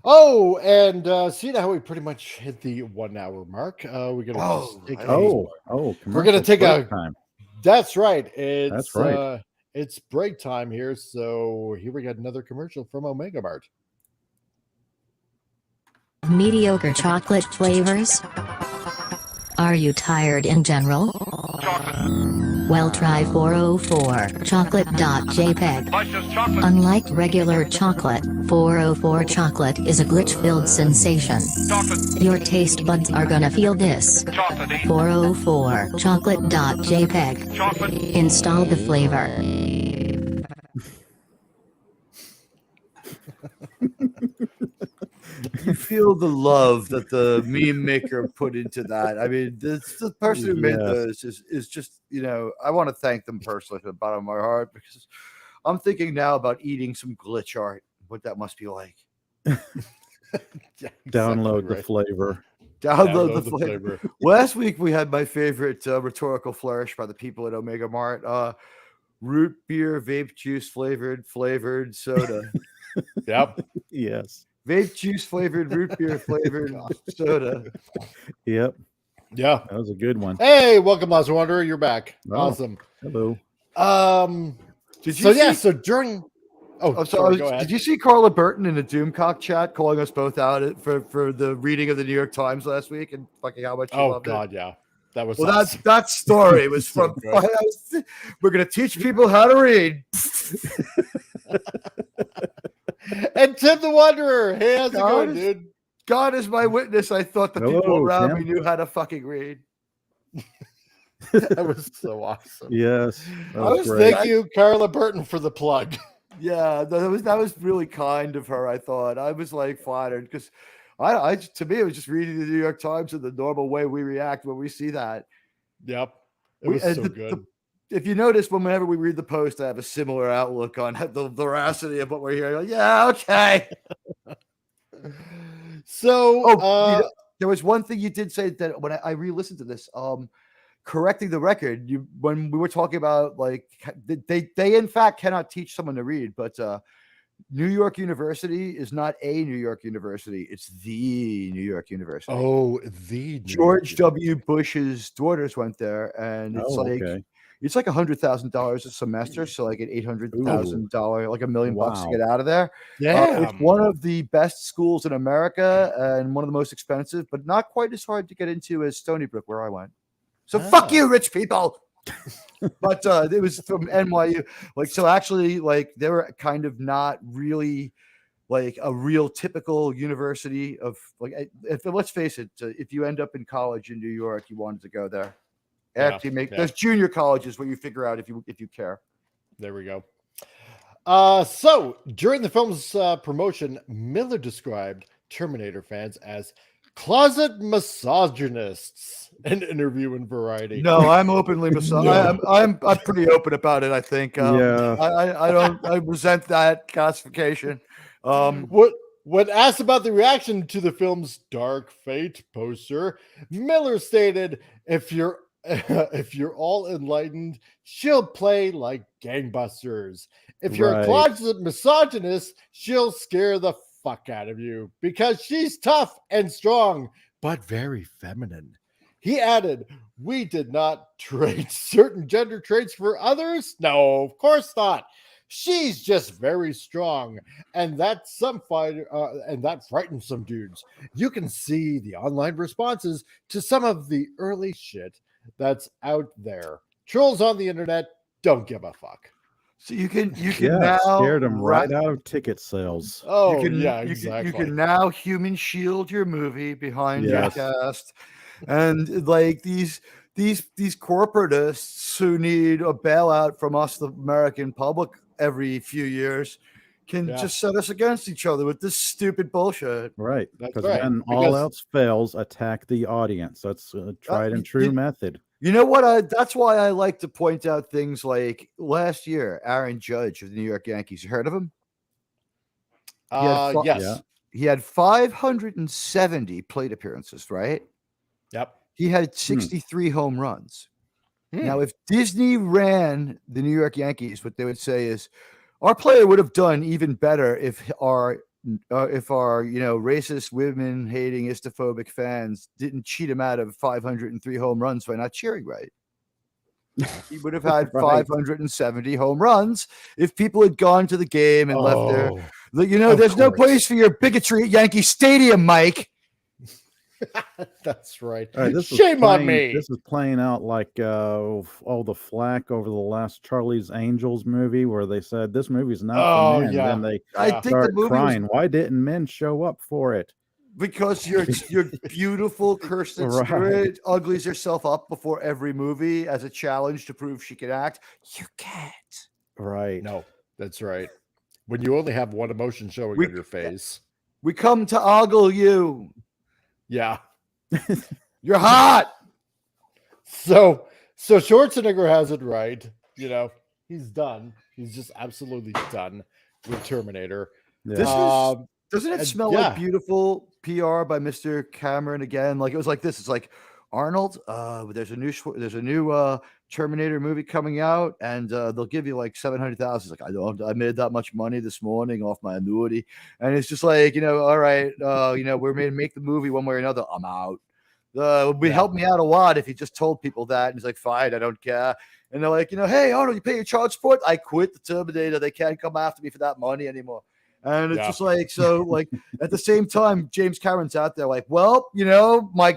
Oh, and see how we pretty much hit the 1 hour mark. We're gonna we're gonna take a time. That's right. It's break time here. So here we got another commercial from Omega Mart. Mediocre chocolate flavors? Are you tired in general? Well, try 404 chocolate.jpg. Unlike regular chocolate, 404 chocolate is a glitch-filled sensation. Your taste buds are gonna feel this. 404 chocolate.jpg. Install the flavor. You feel the love that the meme maker put into that. I mean, the person who made those is just, I want to thank them personally from the bottom of my heart, because I'm thinking now about eating some glitch art, what that must be like. Yeah, Download exactly the flavor. Download Download the flavor. flavor. Last week we had my favorite rhetorical flourish by the people at Omega Mart. Root beer, vape juice flavored soda. Yep. Yes. Vape juice flavored, root beer flavored soda. Yep. Yeah. That was a good one. Hey, welcome, Lost Wanderer. You're back. Oh. Awesome. Hello. So during. Oh, sorry. Go ahead. Did you see Carla Burton in a Doomcock chat calling us both out for the reading of the New York Times last week and fucking how much she loved it? Yeah. That was Well, awesome. that story was So from. good. We're gonna teach people how to read. And Tim the Wanderer. Hey, how's it God going, is- dude? God is my witness. I thought the people Hello, around Tim. me knew how to fucking read. That was so awesome. Yes. That was great. Thank you, Carla Burton, for the plug. Yeah, that was really kind of her. I thought I was like flattered because I to me it was just reading the New York Times in the normal way we react when we see that. Yep. It was so good. If you notice, whenever we read the post, I have a similar outlook on the veracity of what we're hearing. Like, yeah, okay. So, there was one thing you did say that when I re-listened to this, correcting the record, when we were talking about like they in fact cannot teach someone to read, but New York University is not a New York University; it's the New York University. Oh, the George W. Bush's daughters went there, and it's it's like $100,000 a semester, so like an $800,000, like $1 million bucks to get out of there. Yeah, it's one of the best schools in America and one of the most expensive, but not quite as hard to get into as Stony Brook, where I went. So fuck you, rich people. But it was from NYU. Like, so actually, like they were kind of not really like a real typical university of like. Let's face it, if you end up in college in New York, you wanted to go there. Actually, there's junior colleges where you figure out if you care. There we go. So during the film's promotion, Miller described Terminator fans as closet misogynists. An interview in Variety. No, I'm openly misogynist. I'm pretty open about it. I think. I resent that classification. When asked about the reaction to the film's Dark Fate poster, Miller stated, if you're all enlightened, she'll play like gangbusters. If you're a closet misogynist, she'll scare the fuck out of you because she's tough and strong, but very feminine. He added, we did not trade certain gender traits for others. No, of course not. She's just very strong, and that frightens some dudes. You can see the online responses to some of the early shit that's out there. Trolls on the internet don't give a fuck. So you can now scared them right out of ticket sales. Oh, exactly. You can now human shield your movie behind your cast, and like these corporatists who need a bailout from us, the American public, every few years, can just set us against each other with this stupid bullshit. Right, because when all else fails, attack the audience. That's a tried and true method. You know what? That's why I like to point out things like last year, Aaron Judge of the New York Yankees. You heard of him? Yes. He had 570 plate appearances, right? Yep. He had 63 home runs. Now, if Disney ran the New York Yankees, what they would say is, our player would have done even better if our racist, women hating, istophobic fans didn't cheat him out of 503 home runs by not cheering right. He would have had 570 home runs if people had gone to the game and left there. There's no place for your bigotry at Yankee Stadium, Mike. That's right. Shame on me. This is playing out like all the flack over the last Charlie's Angels movie, where they said this movie's not for men. Then they start crying. Why didn't men show up for it? Because your beautiful Kirsten Stewart uglies herself up before every movie as a challenge to prove she can act. You can't. Right. No, that's right. When you only have one emotion showing on your face. We come to ogle you. Yeah. You're hot. So Schwarzenegger has it right. He's done. He's just absolutely done with Terminator. Yeah. Doesn't it smell like beautiful PR by Mr. Cameron again? Like it was like this. It's like Arnold. There's a new Terminator movie coming out, and they'll give you like $700,000. Like I made that much money this morning off my annuity, and it's just like all right, we're going to make the movie one way or another. I'm out. Would help me out a lot if he just told people that. And he's like, fine, I don't care. And they're like, hey, Arnold, you pay your child support? I quit the Terminator. They can't come after me for that money anymore. And it's just like, so like at the same time, James Cameron's out there like, well, my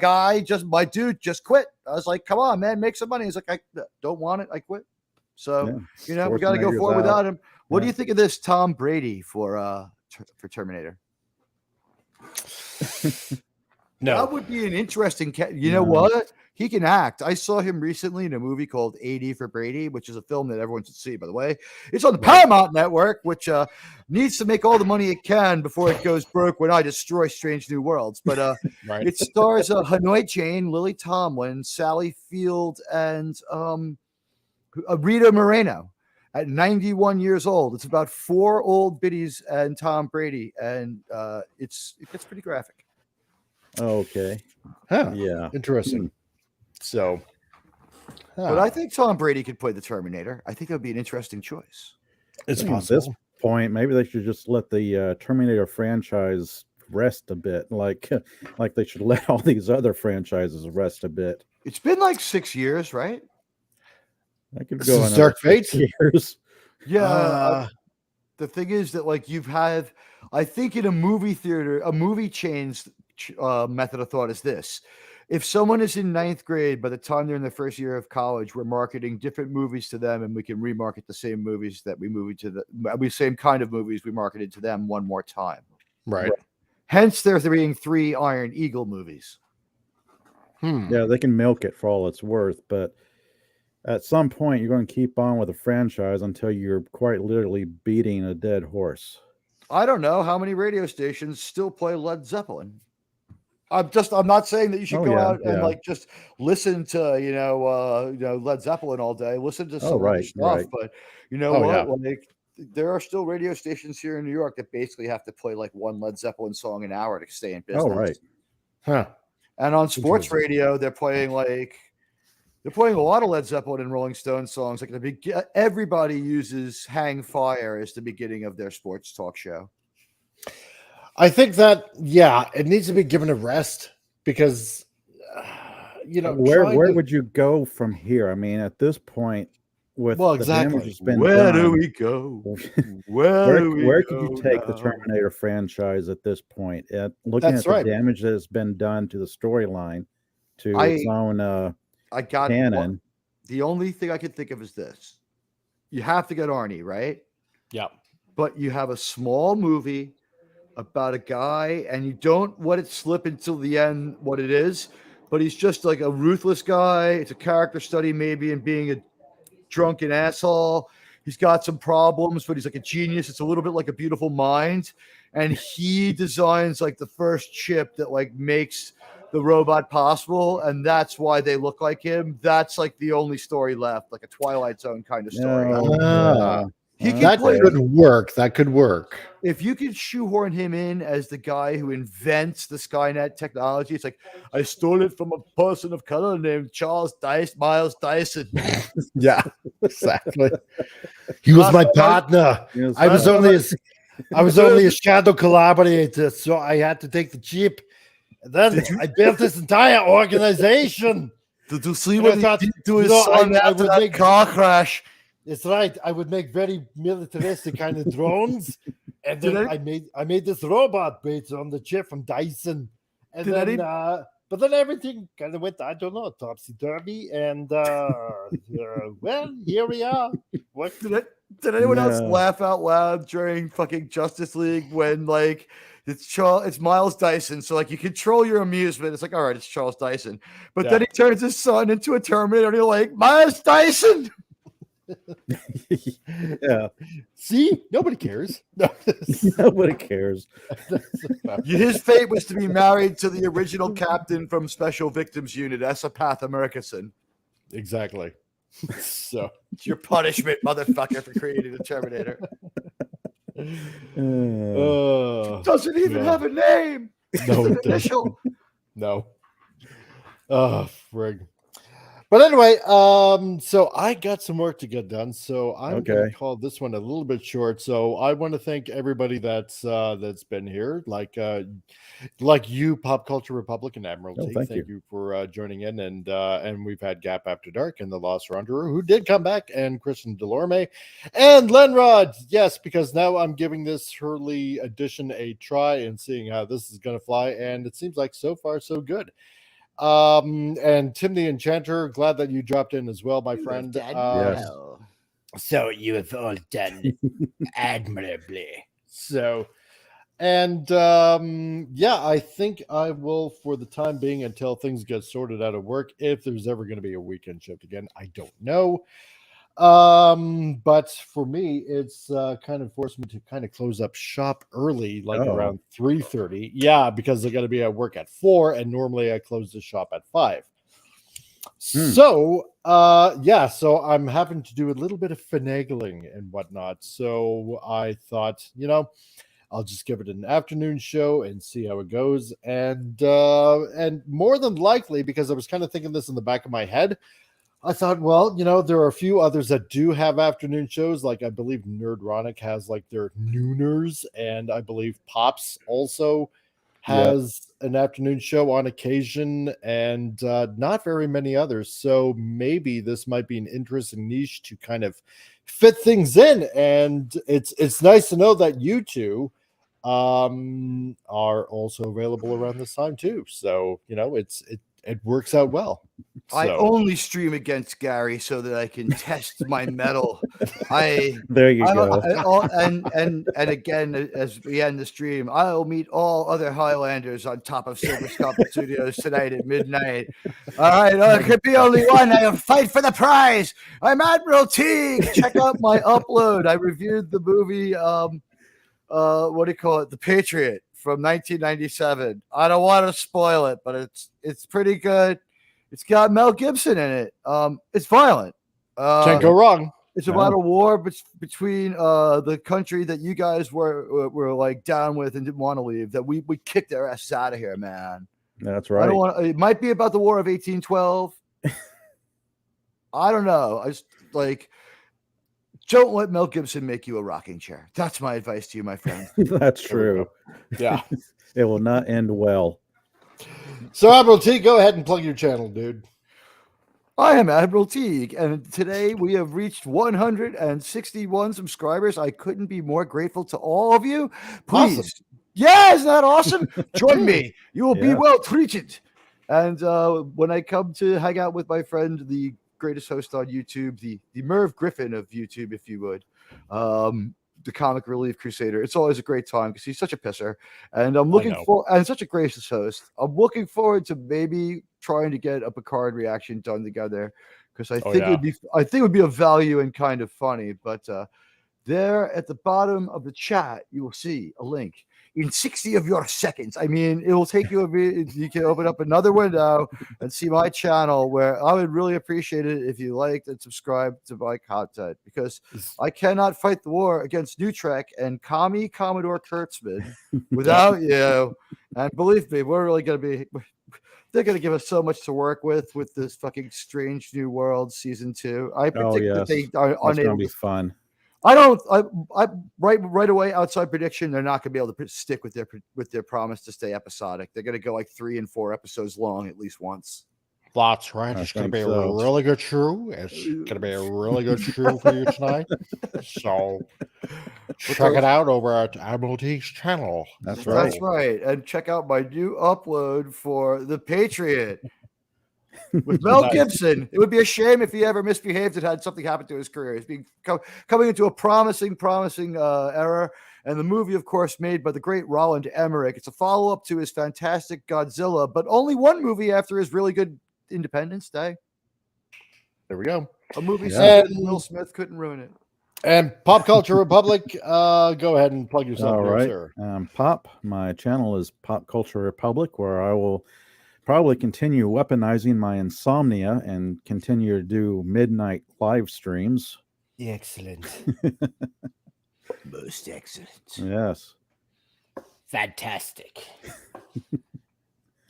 dude just quit. I was like, come on, man, make some money. He's like, I don't want it. I quit. So, we got to go forward without him. What do you think of this Tom Brady for Terminator? No. That would be an interesting know what? He can act. I saw him recently in a movie called 80 for Brady, which is a film that everyone should see, by the way. It's on the Paramount Network, which needs to make all the money it can before it goes broke when I destroy Strange New Worlds. But it stars Hanoi Jane, Lily Tomlin, Sally Field, and Rita Moreno at 91 years old. It's about 4 old biddies and Tom Brady, and it gets pretty graphic. Okay. Huh. Yeah. Interesting. So, but I think Tom Brady could play the Terminator. I think that would be an interesting choice. It's possible. At this point, maybe they should just let the Terminator franchise rest a bit, like they should let all these other franchises rest a bit. It's been like 6 years, right? I could go on Dark Fate years. Yeah. The thing is that like I think in a movie theater, a movie chain's method of thought is this. If someone is in 9th grade, by the time they're in the first year of college, we're marketing different movies to them, and we can remarket the same movies that we moved to the same kind of movies we marketed to them one more time. Right. Hence, there being 3 Iron Eagle movies. Yeah, they can milk it for all it's worth, but at some point, you're going to keep on with a franchise until you're quite literally beating a dead horse. I don't know how many radio stations still play Led Zeppelin. I'm not saying that you should go out and like just listen to Led Zeppelin all day. Listen to some other stuff, but like there are still radio stations here in New York that basically have to play like one Led Zeppelin song an hour to stay in business. Oh right, huh? And on sports radio, they're playing a lot of Led Zeppelin and Rolling Stones songs. Like everybody uses "Hang Fire" as the beginning of their sports talk show. I think that it needs to be given a rest because where would you go from here? I mean, at this point, with the damage that's been done, do we go? Where could you take the Terminator franchise at this point? Looking at the damage that has been done to the storyline, to its own canon. The only thing I could think of is this: you have to get Arnie, right? Yeah, but you have a small movie about a guy, and you don't let it slip until the end what it is, but he's just like a ruthless guy. It's a character study maybe in being a drunken asshole. He's got some problems, but he's like a genius. It's a little bit like A Beautiful Mind, and he designs like the first chip that like makes the robot possible, and that's why they look like him. That's like the only story left, like a Twilight Zone kind of story. Could work. That could work. If you could shoehorn him in as the guy who invents the Skynet technology, it's like, I stole it from a person of color named Miles Dyson. Yeah, exactly. He was my partner. I was only a shadow collaborator, so I had to take the chip. And then I built this entire organization. Did you see what he did to his son after that car crash? It's right. I would make very militaristic kind of drones, and then I made this robot based on the chip from Dyson, and but then everything kind of went, I don't know, topsy turvy, and well, here we are. What did anyone else laugh out loud during fucking Justice League when like it's Miles Dyson, so like you control your amusement. It's like, all right, it's Charles Dyson, but then he turns his son into a Terminator, and you're like, Miles Dyson. Yeah. See, nobody cares. Nobody cares. His fate was to be married to the original captain from Special Victims Unit, Esapath Americason. Exactly. So it's your punishment, motherfucker, for creating the Terminator. Doesn't even have a name. No, An it initial. No. Oh, frig. But anyway, so I got some work to get done, so I'm going to call this one a little bit short. So I want to thank everybody that's been here, like you, Pop Culture Republic and Admiralty. Thank you for joining in, and we've had Gap After Dark and the Lost Wanderer, who did come back, and Christian Delorme and Lenrod. Yes, because now I'm giving this Hurley edition a try and seeing how this is going to fly, and it seems like so far so good. And Tim the Enchanter, glad that you dropped in as well, my friend. Yes. So you have all done admirably. So, and yeah, I think I will, for the time being, until things get sorted out of work, if there's ever going to be a weekend shift again, I don't know. But for me, it's kind of forced me to kind of close up shop early, like around 3:30. Yeah, because I got to be at work at 4, and normally I close the shop at 5. So yeah, so I'm having to do a little bit of finagling and whatnot. So I thought, I'll just give it an afternoon show and see how it goes. And more than likely, because I was kind of thinking this in the back of my head, I thought, well, there are a few others that do have afternoon shows. Like I believe Nerdronic has like their nooners, and I believe Pops also has an afternoon show on occasion, and not very many others. So maybe this might be an interesting niche to kind of fit things in. And it's nice to know that you two are also available around this time too. So it works out well. I only stream against Gary so that I can test my metal. There you go. And again, as we end the stream, I'll meet all other Highlanders on top of Silver Sculpted Studios tonight at midnight. All right, there could be only one. I'll fight for the prize. I'm Admiral Teague. Check out my upload. I reviewed the movie. What do you call it? The Patriot from 1997. I don't want to spoil it, but it's pretty good. It's got Mel Gibson in it. It's violent. Can't go wrong. It's about a war between the country that you guys were like down with and didn't want to leave. That we kicked their asses out of here, man. That's right. I don't want. It might be about the War of 1812. I don't know. I just like. Don't let Mel Gibson make you a rocking chair. That's my advice to you, my friend. That's true. Yeah. It will not end well. So, Admiral Teague, go ahead and plug your channel, dude. I am Admiral Teague, and today we have reached 161 subscribers. I couldn't be more grateful to all of you. Please. Awesome. Yeah, isn't that awesome? Join me. You will be well treated. And when I come to hang out with my friend, the greatest host on YouTube, the Merv Griffin of YouTube, if you would, the Comic Relief Crusader. It's always a great time because he's such a pisser, and I'm looking for and such a gracious host. I'm looking forward to maybe trying to get a Picard reaction done together because I think it would be of value and kind of funny. But there at the bottom of the chat, you will see a link. In 60 of your seconds. I mean, it will take you a bit. You can open up another window and see my channel, where I would really appreciate it if you liked and subscribed to my content, because I cannot fight the war against New Trek and Commodore Kurtzman without you. And believe me, we're really going to be. They're going to give us so much to work with this fucking Strange New World season 2. I predict that they are unable. It's going to be fun. I right away outside prediction, they're not going to be able to stick with their promise to stay episodic. They're going to go like 3 and 4 episodes long at least once. That's right. It's going to be a really good show. It's going to be a really good show for you tonight. So check it out over at Admiral Teague's channel. That's right. And check out my new upload for The Patriot. With Mel Gibson. It would be a shame if he ever misbehaved and had something happen to his career. He's being coming into a promising era. And the movie, of course, made by the great Roland Emmerich. It's a follow-up to his fantastic Godzilla, but only one movie after his really good Independence Day. There we go. A movie Will Smith couldn't ruin it. And Pop Culture Republic, go ahead and plug yourself. All right. Sir. My channel is Pop Culture Republic, where I will probably continue weaponizing my insomnia and continue to do midnight live streams. Excellent. Most excellent. Yes. Fantastic.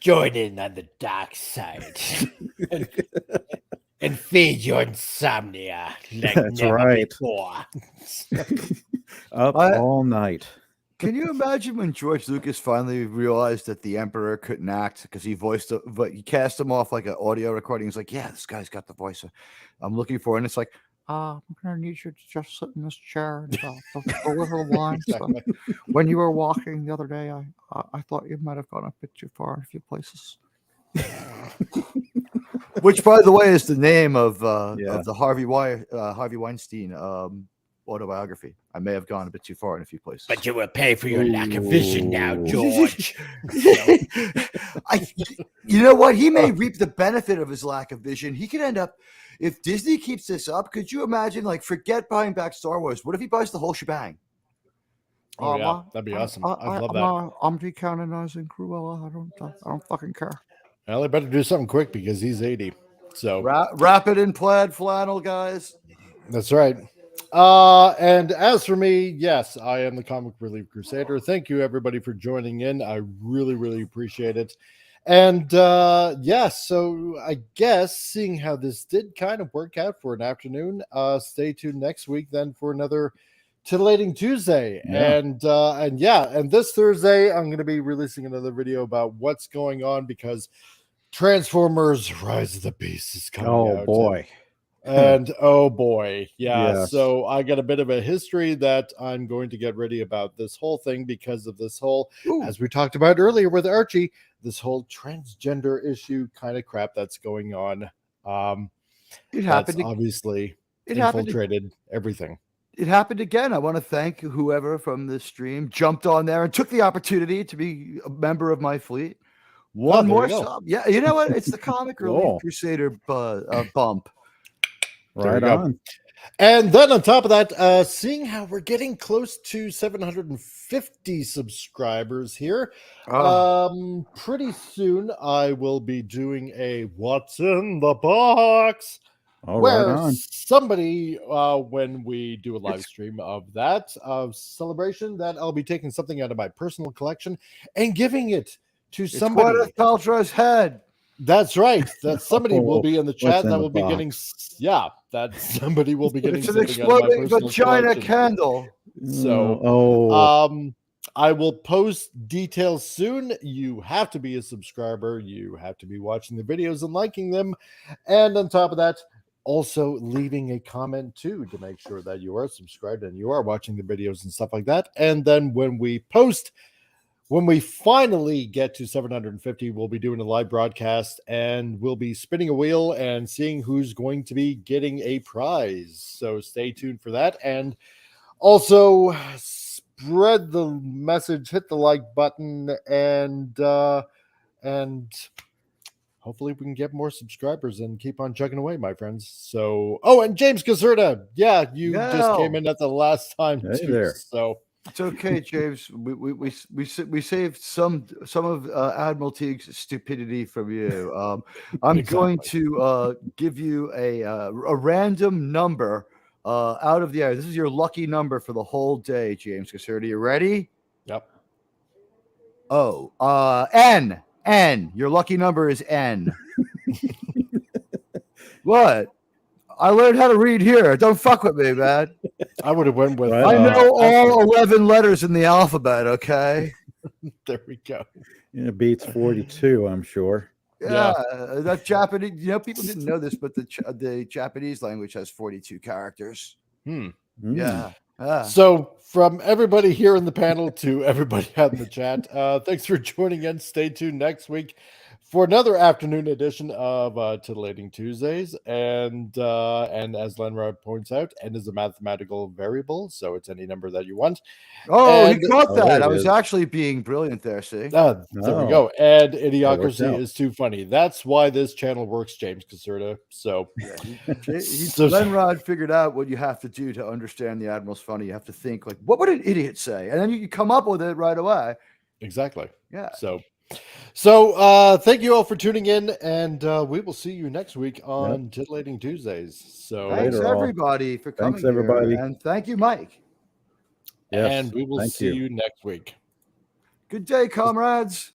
Join in on the dark side and feed your insomnia like That's never right. before. Up all night. Can you imagine when George Lucas finally realized that the Emperor couldn't act because he he cast him off like an audio recording? He's like, yeah, this guy's got the voice I'm looking for. And it's like, I'm going to need you to just sit in this chair and deliver lines. When you were walking the other day, I thought you might have gone a bit too far in a few places. Which, by the way, is the name of the Harvey Weinstein autobiography. I may have gone a bit too far in a few places. But you will pay for your lack of vision now, George. You know what? He may reap the benefit of his lack of vision. He could end up, if Disney keeps this up, could you imagine, like, forget buying back Star Wars. What if he buys the whole shebang? Oh, yeah. That'd be awesome. I'd love that. I'm decanonizing Cruella. I don't fucking care. Well, I better do something quick because he's 80. So wrap it in plaid flannel, guys. That's right. And as for me, yes, I am the Comic Relief Crusader. Thank you, everybody, for joining in. I really, really appreciate it. And so I guess seeing how this did kind of work out for an afternoon, stay tuned next week then for another Titillating Tuesday. Yeah. And this Thursday, I'm going to be releasing another video about what's going on because Transformers Rise of the Beast is coming out. Oh, boy. And oh boy, yeah. Yes. So I got a bit of a history that I'm going to get ready about this whole thing because of this whole, as we talked about earlier with Archie, this whole transgender issue kind of crap that's going on. It happened. Obviously, infiltrated everything. It happened again. I want to thank whoever from this stream jumped on there and took the opportunity to be a member of my fleet. One more sub. Yeah, you know what? It's the Comic Relief Crusader bump. Right on. And then on top of that, seeing how we're getting close to 750 subscribers here, pretty soon I will be doing a What's in the Box, where somebody, when we do a live stream of that celebration, that I'll be taking something out of my personal collection and giving it to somebody. Gwyneth Paltrow's head. That's right. That somebody will be in the chat that will be getting, that somebody will be getting. It's an exploding vagina candle. So, I will post details soon. You have to be a subscriber. You have to be watching the videos and liking them. And on top of that, also leaving a comment too to make sure that you are subscribed and you are watching the videos and stuff like that. And then when we finally get to 750, we'll be doing a live broadcast and we'll be spinning a wheel and seeing who's going to be getting a prize. So stay tuned for that. And also spread the message, hit the like button, and hopefully we can get more subscribers and keep on chugging away, my friends. So, and James Caserta, you just came in at the last time too. There. So it's okay, James. We saved some of Admiral Teague's stupidity from you. I'm going to give you a random number out of the air. This is your lucky number for the whole day, James Caserta. You ready? Yep. N. Your lucky number is N. What? I learned how to read here. Don't fuck with me, man. I would have went with. I know all 11 letters in the alphabet. Okay. There we go. It beats 42, I'm sure. Yeah, that Japanese. People didn't know this, but the Japanese language has 42 characters. Yeah. So from everybody here in the panel to everybody out in the chat, thanks for joining in. Stay tuned next week for another afternoon edition of Titillating Tuesdays. And as Lenrod points out, N is a mathematical variable, so it's any number that you want. He caught that. I was actually being brilliant there, see? There we go. And idiocracy is too funny. That's why this channel works, James Caserta. So, Lenrod figured out what you have to do to understand the Admiral's funny. You have to think, like, what would an idiot say? And then you come up with it right away. Exactly. Yeah. So thank you all for tuning in, and we will see you next week on Titillating Tuesdays. So thanks everybody for coming. Thanks everybody, and thank you, Mike. and we will see you next week. Good day, comrades.